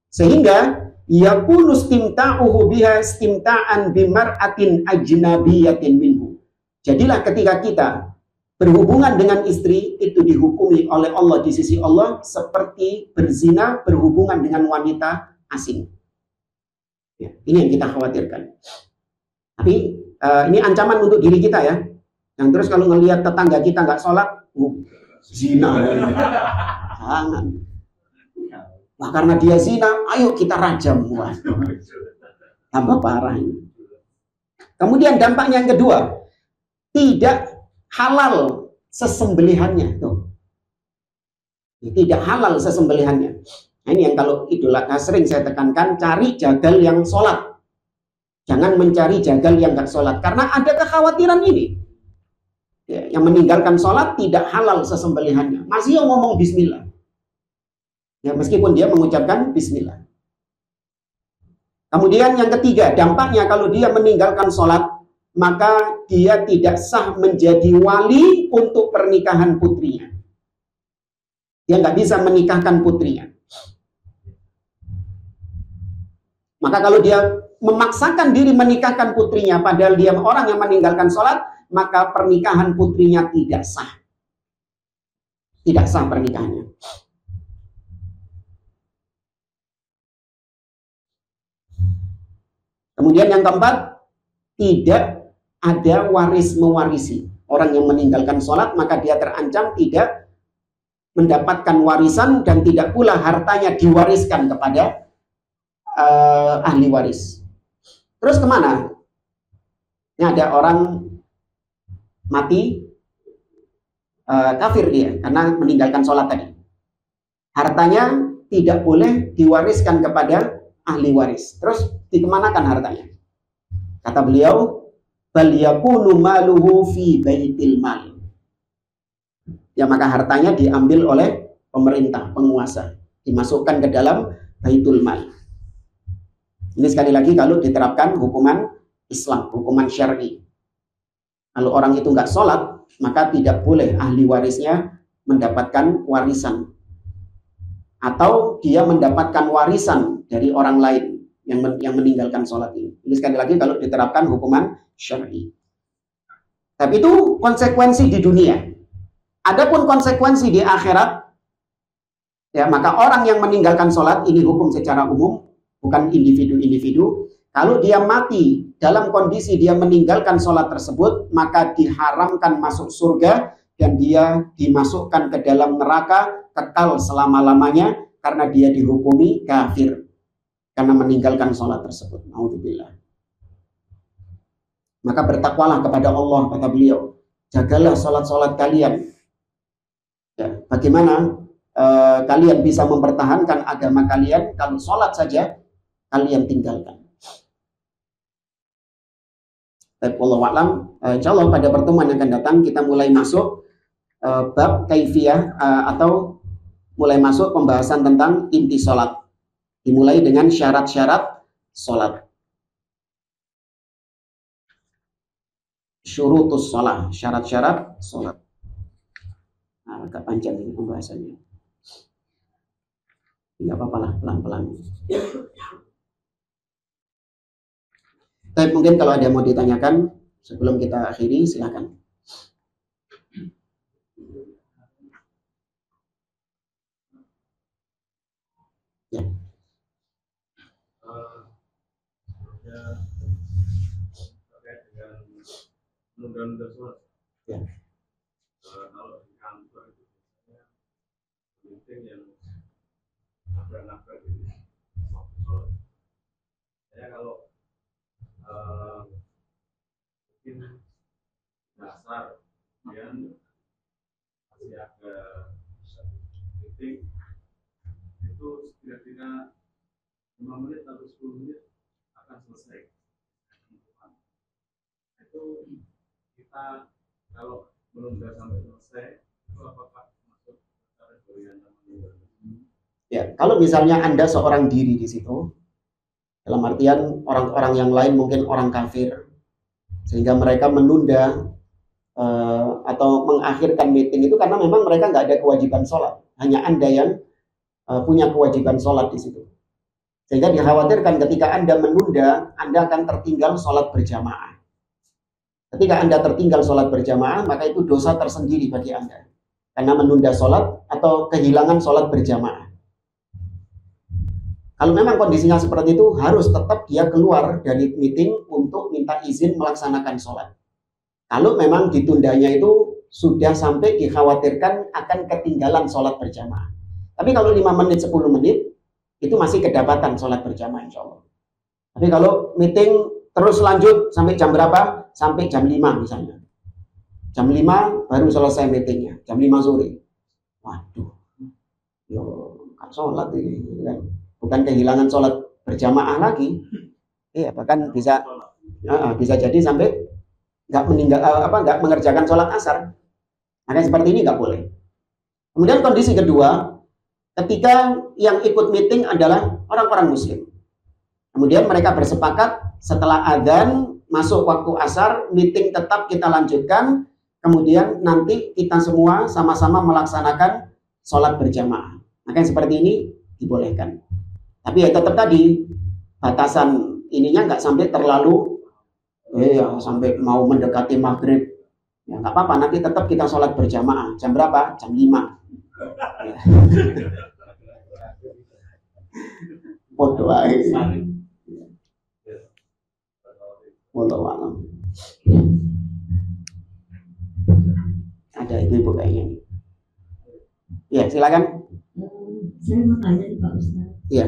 Sehingga yakunu istimta'uhu biha istimta'an bimar'atin ajnabiyatin minhu. Jadilah ketika kita berhubungan dengan istri, itu dihukumi oleh Allah di sisi Allah seperti berzina berhubungan dengan wanita asing. Ya, ini yang kita khawatirkan. Tapi ini ancaman untuk diri kita ya. Yang terus kalau ngelihat tetangga kita nggak sholat, zina. Jangan. Wah, karena dia zina, ayo kita rajam. Wah, tambah parah ini. Kemudian dampaknya yang kedua, tidak halal sesembelihannya. Tuh. Tidak halal sesembelihannya. Nah, ini yang kalau Idul Adha sering saya tekankan, cari jagal yang sholat. Jangan mencari jagal yang nggak sholat. Karena ada kekhawatiran ini. Ya, yang meninggalkan sholat tidak halal sesembelihannya. Masih yang ngomong bismillah. Ya, meskipun dia mengucapkan bismillah. Kemudian yang ketiga, dampaknya kalau dia meninggalkan sholat, maka dia tidak sah menjadi wali untuk pernikahan putrinya. Dia nggak bisa menikahkan putrinya. Maka kalau dia memaksakan diri menikahkan putrinya, padahal dia orang yang meninggalkan sholat, maka pernikahan putrinya tidak sah. Tidak sah pernikahannya. Kemudian yang keempat, tidak ada waris mewarisi. Orang yang meninggalkan sholat, maka dia terancam tidak mendapatkan warisan dan tidak pula hartanya diwariskan kepada ahli waris. Terus kemana? Ini ada orang mati kafir dia karena meninggalkan sholat tadi. Hartanya tidak boleh diwariskan kepada ahli waris. Terus dikemanakan hartanya? Kata beliau, bal yakunu maluhu fi baitil mal. Ya, maka hartanya diambil oleh pemerintah, penguasa, dimasukkan ke dalam baitul mal. Ini sekali lagi kalau diterapkan hukuman Islam, hukuman syar'i. Kalau orang itu nggak sholat, maka tidak boleh ahli warisnya mendapatkan warisan. Atau dia mendapatkan warisan dari orang lain yang meninggalkan sholat ini. Ini sekali lagi kalau diterapkan hukuman syar'i. Tapi itu konsekuensi di dunia. Adapun konsekuensi di akhirat, ya, maka orang yang meninggalkan sholat ini hukum secara umum, bukan individu-individu. Kalau dia mati dalam kondisi dia meninggalkan sholat tersebut, maka diharamkan masuk surga dan dia dimasukkan ke dalam neraka kekal selama-lamanya karena dia dihukumi kafir karena meninggalkan sholat tersebut. Naudzubillah. Maka bertakwalah kepada Allah, kata beliau. Jagalah sholat-sholat kalian. Ya, bagaimana kalian bisa mempertahankan agama kalian kalau sholat saja kalian tinggalkan? Wallahu a'lam. Insyaallah pada pertemuan yang akan datang kita mulai masuk bab kaifiyah atau mulai masuk pembahasan tentang inti sholat. Dimulai dengan syarat-syarat sholat. Syurutus sholat, syarat-syarat sholat. Nah, agak panjang ini pembahasannya. Tidak apa-apa lah, pelan-pelan. Tapi mungkin kalau ada yang mau ditanyakan sebelum kita akhiri, silakan. Ya. Terkait dengan menunda-nunda sholat. Ya. Kalau di kantor itu meeting yang nabrak-nabrak gitu waktu sholat. Saya kalau mungkin dasar kemudian masih ada meeting itu kira-kira 5 menit atau 10 menit akan selesai. Itu kita kalau menunda sampai selesai itu apakah masuk kategori yang namanya? Ya, kalau misalnya Anda seorang diri di situ, dalam artian orang-orang yang lain mungkin orang kafir, sehingga mereka menunda atau mengakhirkan meeting itu karena memang mereka nggak ada kewajiban sholat, hanya Anda yang punya kewajiban sholat di situ. Sehingga dikhawatirkan ketika Anda menunda, Anda akan tertinggal sholat berjamaah. Ketika Anda tertinggal sholat berjamaah, maka itu dosa tersendiri bagi Anda, karena menunda sholat atau kehilangan sholat berjamaah. Kalau memang kondisinya seperti itu, harus tetap dia keluar dari meeting untuk minta izin melaksanakan sholat. Kalau memang ditundanya itu sudah sampai dikhawatirkan akan ketinggalan sholat berjamaah. Tapi kalau 5 menit, 10 menit, itu masih kedapatan sholat berjamaah insya Allah. Tapi kalau meeting terus lanjut sampai jam berapa? Sampai jam 5 misalnya. Jam 5 baru selesai meetingnya, jam 5 sore. Waduh, yo, kan sholat ini, kan? Bukan kehilangan sholat berjamaah lagi, iya, bahkan bisa jadi sampai nggak mengerjakan sholat asar. Ada seperti ini nggak boleh. Kemudian kondisi kedua, ketika yang ikut meeting adalah orang-orang Muslim. Kemudian mereka bersepakat setelah adzan masuk waktu asar, meeting tetap kita lanjutkan. Kemudian nanti kita semua sama-sama melaksanakan sholat berjamaah. Maka yang seperti ini dibolehkan. Tapi ya tetap tadi batasan ininya nggak sampai terlalu sampai mau mendekati maghrib. Ya nggak apa-apa, nanti tetap kita sholat berjamaah. Jam berapa? Jam 5. Ya. Bodoh aja. Wallahu a'lam. Ada ibu-ibu kayaknya nih. Ya, silakan. Saya mau tanya nih Pak Ustaz. Iya.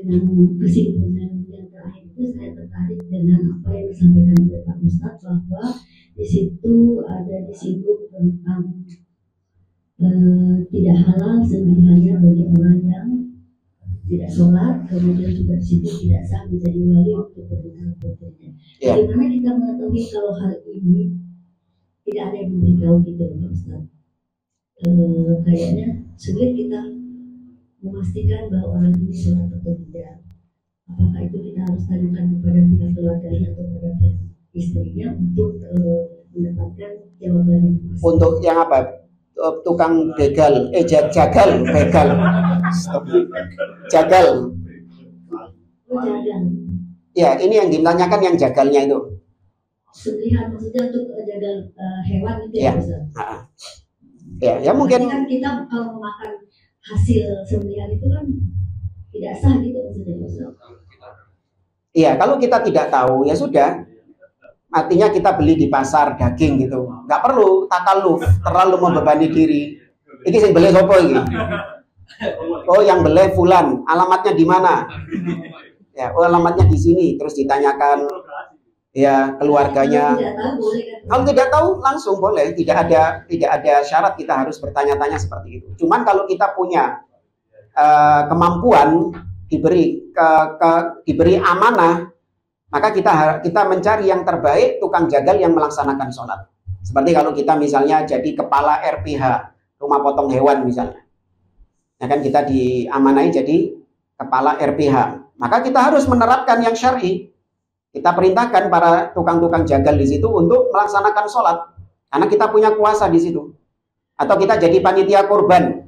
Dengan kesimpulan yang terakhir itu saya tertarik dengan apa yang disampaikan oleh Pak Ustaz, bahwa di situ ada disinggung tentang tidak halal sebenarnya bagi orang yang tidak sholat, kemudian juga di situ tidak sah menjadi wali untuk pernikahan putrinya. Ya. Bagaimana kita mengetahui kalau hal ini tidak ada yang memberitahu gitu, Pak Ustaz? Kayaknya sulit kita memastikan bahwa orang ini sholat atau tidak. Apakah itu kita harus tanyakan kepada pihak keluarganya atau kepada pihak istrinya untuk mendapatkan jawaban yang pasti. Untuk yang apa? Tukang begal, jagal, begal, jagal. Oh, jagal. Ya, ini yang ditanyakan yang jagalnya itu. Sembelihan maksudnya untuk jagal hewan itu Ya. ya, Ustaz? Ya mungkin. Kan kita kalau memakan hasil sembelihan itu kan tidak sah gitu maksudnya, Ustaz. Iya, kalau kita tidak tahu ya sudah. Artinya kita beli di pasar daging gitu, nggak perlu takaluf terlalu membebani diri. Ini yang beli sopo ini. Oh, yang beli fulan, alamatnya di mana? Ya, oh alamatnya di sini. Terus ditanyakan ya keluarganya. Kalau tidak tahu langsung boleh, tidak ada syarat kita harus bertanya-tanya seperti itu. Cuman kalau kita punya kemampuan diberi amanah, maka kita mencari yang terbaik, tukang jagal yang melaksanakan sholat. Seperti kalau kita misalnya jadi kepala RPH, rumah potong hewan misalnya. Ya kan kita diamanai jadi kepala RPH. Maka kita harus menerapkan yang syar'i. Kita perintahkan para tukang-tukang jagal di situ untuk melaksanakan sholat. Karena kita punya kuasa di situ. Atau kita jadi panitia kurban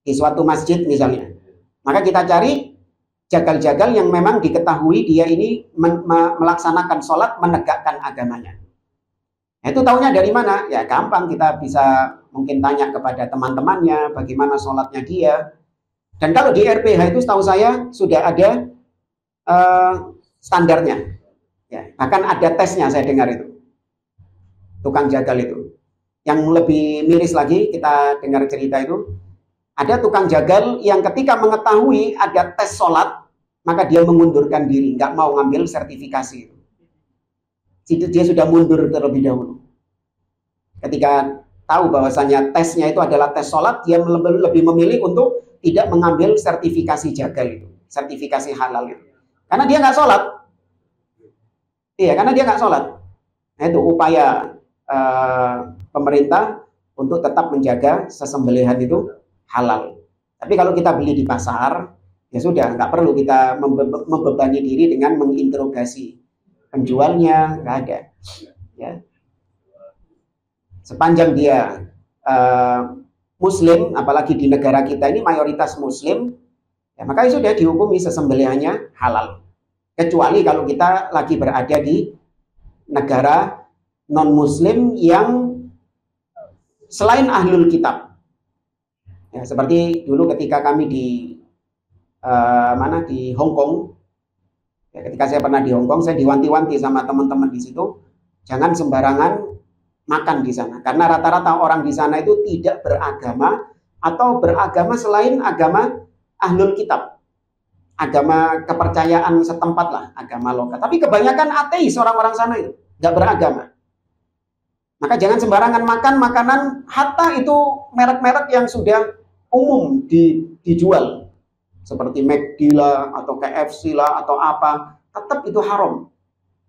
di suatu masjid misalnya. Maka kita cari jagal-jagal yang memang diketahui dia ini melaksanakan sholat, menegakkan agamanya. Nah, itu taunya dari mana? Ya gampang, kita bisa mungkin tanya kepada teman-temannya bagaimana sholatnya dia. Dan kalau di RPH itu setahu saya sudah ada standarnya. Ya, bahkan ada tesnya saya dengar itu. Tukang jagal itu. Yang lebih miris lagi kita dengar cerita itu. Ada tukang jagal yang ketika mengetahui ada tes sholat, maka dia mengundurkan diri, nggak mau ngambil sertifikasi itu. Dia sudah mundur terlebih dahulu. Ketika tahu bahwasanya tesnya itu adalah tes sholat, dia lebih memilih untuk tidak mengambil sertifikasi jagal itu, sertifikasi halal itu. Karena dia nggak sholat. Iya, karena dia nggak sholat. Nah, itu upaya pemerintah untuk tetap menjaga sesembelihan itu halal. Tapi kalau kita beli di pasar, ya sudah, nggak perlu kita membebani diri dengan menginterogasi penjualnya, nggak ada. Ya. Sepanjang dia Muslim, apalagi di negara kita ini mayoritas Muslim, ya maka sudah dihukumi sesembelihannya halal. Kecuali kalau kita lagi berada di negara non-Muslim yang selain ahlul kitab. Ya, seperti dulu ketika kami di di Hong Kong. Ya, ketika saya pernah di Hong Kong, saya diwanti-wanti sama teman-teman di situ, jangan sembarangan makan di sana, karena rata-rata orang di sana itu tidak beragama atau beragama selain agama ahlul kitab, agama kepercayaan setempat lah, agama lokal. Tapi kebanyakan ateis orang-orang sana itu, nggak beragama. Maka jangan sembarangan makan makanan, hatta itu merek-merek yang sudah umum dijual, seperti McD lah, atau KFC lah, atau apa, tetap itu haram.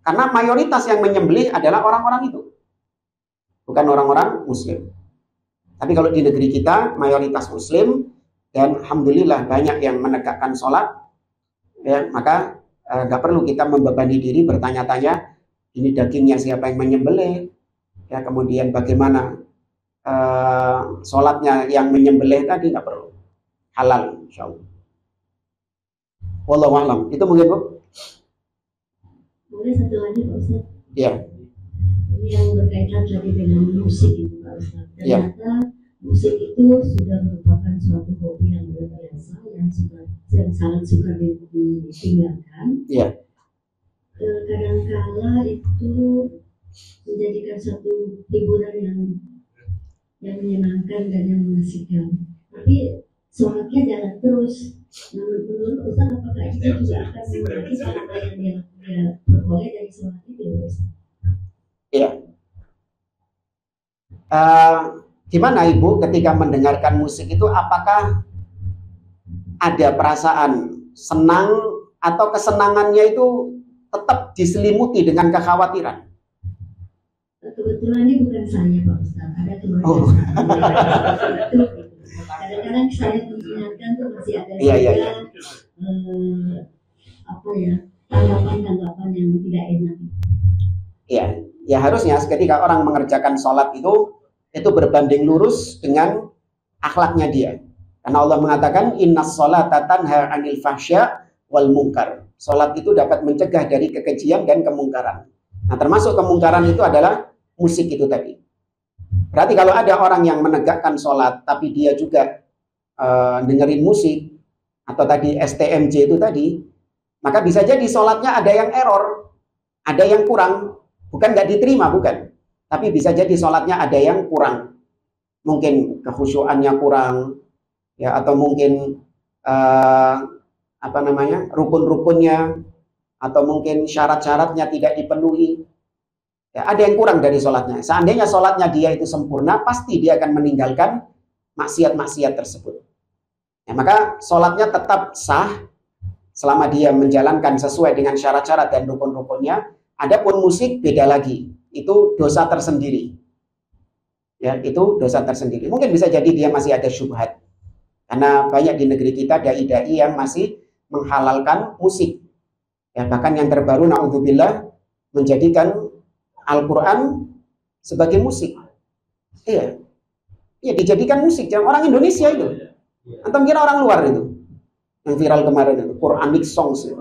Karena mayoritas yang menyembelih adalah orang-orang itu, bukan orang-orang Muslim. Tapi kalau di negeri kita, mayoritas Muslim, dan alhamdulillah banyak yang menegakkan sholat, ya, maka nggak perlu kita membebani diri bertanya-tanya, ini dagingnya siapa yang menyembelih, ya, kemudian bagaimana sholatnya yang menyembelih tadi, nggak perlu. Halal, insya Allah. Wallahu a'lam. Itu mungkin, Bu? Boleh satu lagi, Pak Ustaz? Ya. Ini yang berkaitan tadi dengan musik itu, Pak Ustaz. Ternyata musik itu sudah merupakan suatu hobi yang luar biasa, yang sangat suka ditinggalkan. Ya. Kadang-kala itu menjadikan satu hiburan yang menyenangkan dan yang mengasihkan. Tapi sholatnya jalan terus. Menurut Ustaz, apakah itu juga akan mengurangi pahala yang dia peroleh dari sholat itu, Ustaz? Iya. Gimana Ibu ketika mendengarkan musik itu, apakah ada perasaan senang atau kesenangannya itu tetap diselimuti dengan kekhawatiran? Kebetulan ini bukan saya Pak Ustaz, ada keluarga Oh. saya. Kadang-kadang saya mengingatkan tuh masih ada Iya, iya, saja, iya. apa ya, tanggapan-tanggapan yang tidak enak. Ya, ya harusnya ketika orang mengerjakan sholat itu berbanding lurus dengan akhlaknya dia. Karena Allah mengatakan innas sholata tanha 'anil fahsya wal munkar. Sholat itu dapat mencegah dari kekejian dan kemungkaran. Nah, termasuk kemungkaran itu adalah musik itu tadi. Berarti kalau ada orang yang menegakkan sholat tapi dia juga dengerin musik atau tadi STMJ itu tadi, maka bisa jadi sholatnya ada yang error, ada yang kurang. Bukan nggak diterima, bukan. Tapi bisa jadi sholatnya ada yang kurang. Mungkin kekhusyuannya kurang, ya, atau mungkin rukun-rukunnya, atau mungkin syarat-syaratnya tidak dipenuhi. Ya, ada yang kurang dari sholatnya. Seandainya sholatnya dia itu sempurna, pasti dia akan meninggalkan maksiat-maksiat tersebut. Ya, maka sholatnya tetap sah selama dia menjalankan sesuai dengan syarat-syarat dan rukun-rukunnya. Adapun musik beda lagi, itu dosa tersendiri. Ya, itu dosa tersendiri. Mungkin bisa jadi dia masih ada syubhat. Karena banyak di negeri kita dai-dai yang masih menghalalkan musik. Ya, bahkan yang terbaru naudzubillah menjadikan Al-Quran sebagai musik. Iya. Iya, dijadikan musik. Orang Indonesia itu. Antum kira orang luar itu. Yang viral kemarin itu, Quranic songs itu.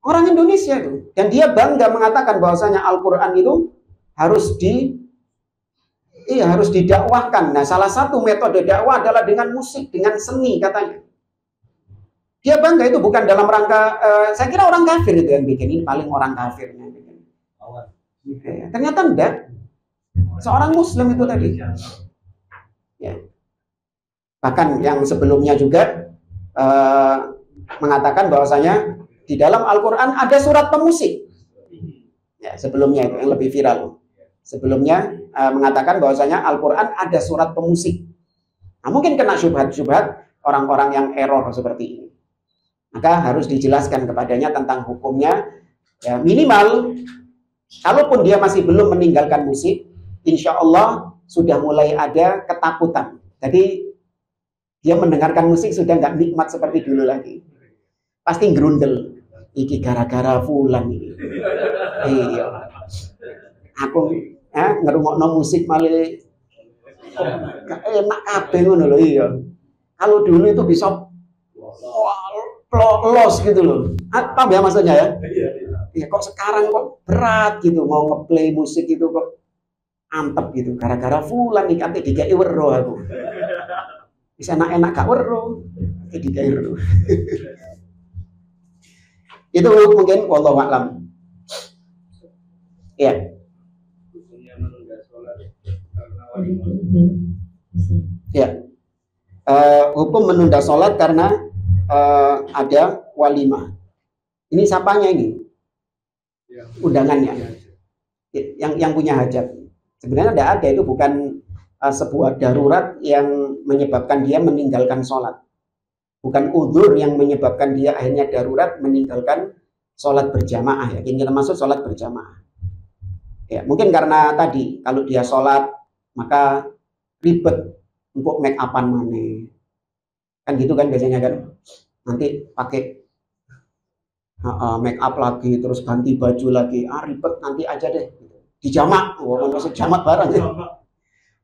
Orang Indonesia itu. Dan dia bangga mengatakan bahwasanya Al-Quran itu harus didakwahkan. Nah, salah satu metode dakwah adalah dengan musik, dengan seni katanya. Dia bangga itu bukan dalam rangka, saya kira orang kafir itu yang bikin, ini paling orang kafirnya. Ternyata enggak. Seorang muslim itu tadi. Ya. Bahkan yang sebelumnya juga mengatakan bahwasanya di dalam Al-Quran ada surat pemusik. Ya, sebelumnya itu yang lebih viral. Sebelumnya mengatakan bahwasanya Al-Quran ada surat pemusik. Nah, mungkin kena syubhat-syubhat orang-orang yang error seperti ini. Maka harus dijelaskan kepadanya tentang hukumnya. Ya, minimal, kalaupun dia masih belum meninggalkan musik, insya Allah sudah mulai ada ketakutan. Jadi dia mendengarkan musik sudah nggak nikmat seperti dulu lagi. Pasti gerundel. Iki gara-gara fulan ini. Iya. Aku ngerungokno musik malah enak kabeh ngono lho, iya. Kalau dulu itu bisa los gitu loh. Paham ya maksudnya ya? Iya, kok sekarang kok berat gitu mau ngeplay musik itu kok antep gitu. Gara-gara fulan iki ate digawe wero aku. Bisa enak-enak gak wero. Digawe wero. Itu mungkin wallahu a'lam. Ya. Ya. Hukum menunda sholat karena ada walimah. Ini siapanya ini? Undangannya. Yang punya hajat. Sebenarnya tidak ada, itu bukan sebuah darurat yang menyebabkan dia meninggalkan sholat. Bukan udzur yang menyebabkan dia akhirnya darurat meninggalkan sholat berjamaah. Ya, ini termasuk sholat berjamaah. Ya, mungkin karena tadi kalau dia sholat maka ribet untuk make upan mana. Kan gitu kan biasanya kan. Nanti pakai make up lagi terus ganti baju lagi. Ribet, nanti aja deh. Dijamak, masuk jamak bareng.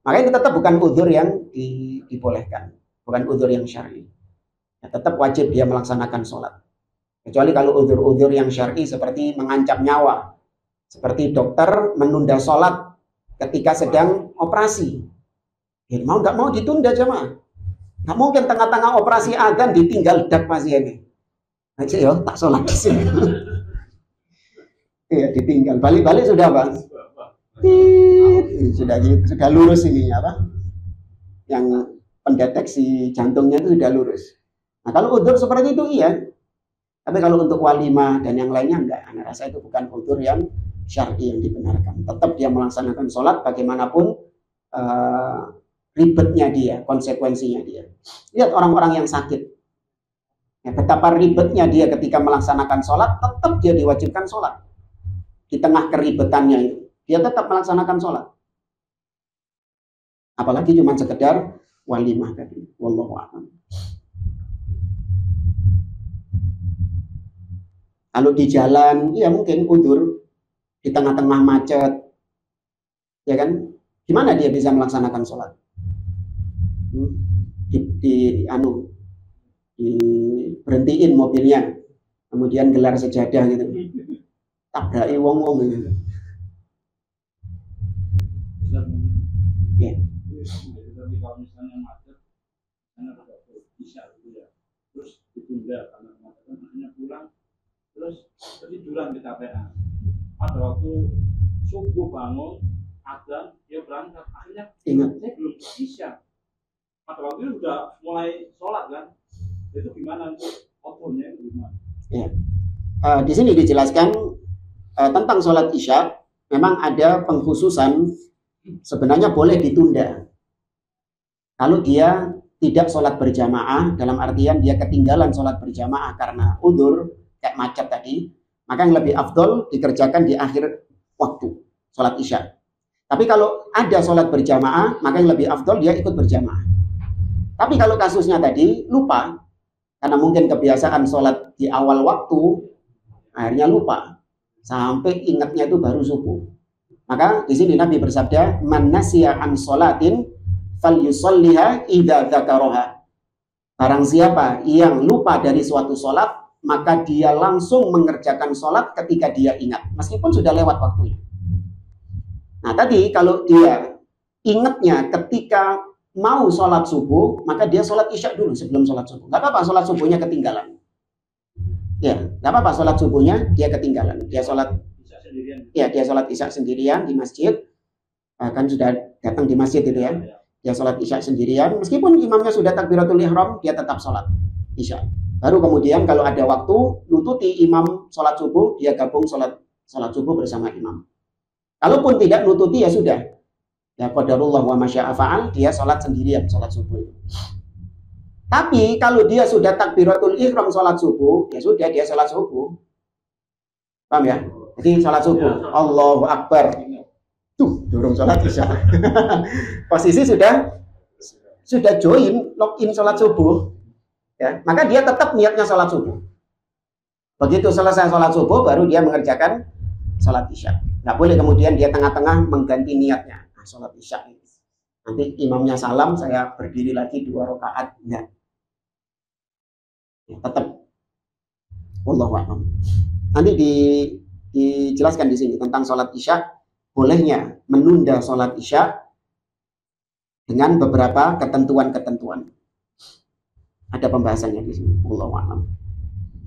Makanya itu tetap bukan udzur yang dibolehkan, bukan udzur yang syar'i. Ya, tetap wajib dia melaksanakan sholat. Kecuali kalau udzur-udzur yang syar'i seperti mengancam nyawa, seperti dokter menunda sholat ketika sedang operasi. Ya, mau nggak mau ditunda jemaah. Nggak mungkin tengah-tengah operasi adzan ditinggal dak pasiennya. Aja ya, tak sholat di sini. Iya, ditinggal. Balik-balik sudah bang. Sudah lurus ininya apa? Yang pendeteksi jantungnya itu sudah lurus. Nah, kalau udzur seperti itu iya. Tapi kalau untuk walimah dan yang lainnya enggak. Saya rasa itu bukan udzur yang syar'i yang dibenarkan. Tetap dia melaksanakan sholat bagaimanapun ribetnya dia, konsekuensinya dia. Lihat orang-orang yang sakit. Ya, betapa ribetnya dia ketika melaksanakan sholat, tetap dia diwajibkan sholat. Di tengah keribetannya itu, dia tetap melaksanakan sholat. Apalagi cuma sekedar walimah tadi. Wallahu a'lam. Kalau di jalan, ya mungkin udzur di tengah-tengah macet, ya kan? Gimana dia bisa melaksanakan sholat? Berhentiin mobilnya, kemudian gelar sejadah gitu, tabraki wong-wong gitu. Ya. Jadi kalau misalnya macet, karena ada isya gitu ya, terus ditunda karena kemacetan, akhirnya pulang, terus ketiduran di KPA. Pada waktu subuh bangun, adzan, dia berangkat, akhirnya ingat, saya belum isya. Pada waktu itu udah mulai sholat kan, itu gimana untuk otonya itu gimana? Ya. Di sini dijelaskan tentang sholat isya, memang ada pengkhususan sebenarnya boleh ditunda. Kalau dia tidak sholat berjamaah, dalam artian dia ketinggalan sholat berjamaah karena udzur kayak macet tadi, maka yang lebih afdol dikerjakan di akhir waktu sholat isya. Tapi kalau ada sholat berjamaah, maka yang lebih afdol dia ikut berjamaah. Tapi kalau kasusnya tadi lupa, karena mungkin kebiasaan sholat di awal waktu, akhirnya lupa sampai ingatnya itu baru subuh. Maka di sini Nabi bersabda, "Man nasiya an sholatin falyusalliha idza dzakaraha." Barang siapa yang lupa dari suatu sholat, maka dia langsung mengerjakan sholat ketika dia ingat, meskipun sudah lewat waktunya. Nah tadi kalau dia ingatnya ketika mau sholat subuh, maka dia sholat isya dulu sebelum sholat subuh. Gak apa-apa sholat subuhnya ketinggalan. Ya, gak apa-apa sholat subuhnya dia ketinggalan. Dia sholat isya sendirian. Ya, dia sholat isya sendirian di masjid. Kan sudah datang di masjid itu ya. Dia sholat isya sendirian. Meskipun imamnya sudah takbiratul ihram, dia tetap sholat isya. Baru kemudian kalau ada waktu, nututi imam sholat subuh, dia gabung sholat subuh bersama imam. Kalaupun tidak nututi ya sudah. Ya qadarullah wa masya'a fa'al, dia sholat sendirian, sholat subuh itu. Tapi kalau dia sudah takbiratul ihram sholat subuh, ya sudah dia sholat subuh. Paham ya? Jadi sholat subuh, Allahu Akbar. Tuh, dorong sholat isya. Posisi sudah join, login sholat subuh. Ya, maka dia tetap niatnya sholat subuh. Begitu selesai sholat subuh, baru dia mengerjakan sholat isya. Nggak boleh kemudian dia tengah-tengah mengganti niatnya. Sholat isya ini. Nanti imamnya salam, saya berdiri lagi 2 rakaat. Ya. Tetap. Wallahu a'lam. Nanti dijelaskan di sini tentang sholat isya, bolehnya menunda sholat isya dengan beberapa ketentuan-ketentuan. Ada pembahasannya di sini. Wallahu a'lam.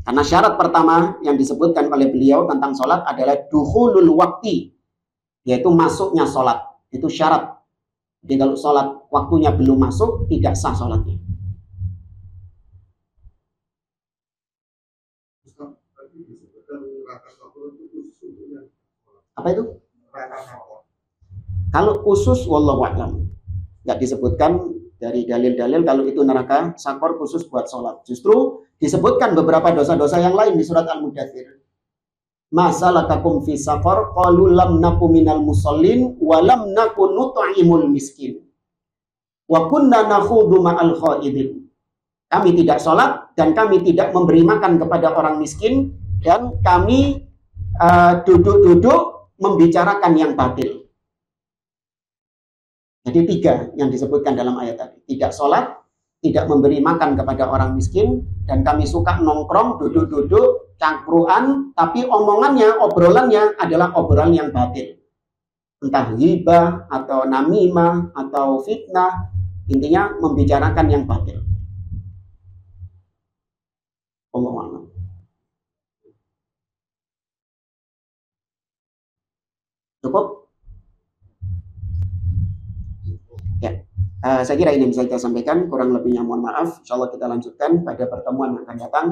Karena syarat pertama yang disebutkan oleh beliau tentang sholat adalah dukhulul waqti, yaitu masuknya sholat. Itu syarat. Jadi kalau sholat waktunya belum masuk, tidak sah sholatnya. Apa itu? Kalau khusus, wallahu a'lam, nggak disebutkan dari dalil-dalil kalau itu neraka sakor khusus buat sholat. Justru disebutkan beberapa dosa-dosa yang lain di surat Al-Mudaththir. Masalakakum fi saqar qalu lam naku minal musallin wa lam naku nut'imul miskin wa kunna nakhudhu ma'al khaidin. Kami tidak sholat dan kami tidak memberi makan kepada orang miskin, dan kami duduk-duduk membicarakan yang batil. Jadi 3 yang disebutkan dalam ayat tadi. Tidak sholat, tidak memberi makan kepada orang miskin, dan kami suka nongkrong, duduk-duduk, cangkruan, tapi omongannya, obrolannya adalah obrolan yang batil. Entah ghibah, atau namimah, atau fitnah, intinya membicarakan yang batil. Allahu a'lam. Cukup? Ya. Saya kira ini bisa kita sampaikan, kurang lebihnya mohon maaf. Insyaallah kita lanjutkan pada pertemuan yang akan datang.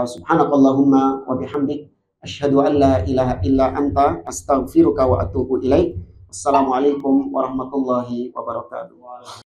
Subhanakallahumma wa bihamdik asyhadu an la ilaha illa anta astaghfiruka wa atubu ilaik. Assalamualaikum warahmatullahi wabarakatuh.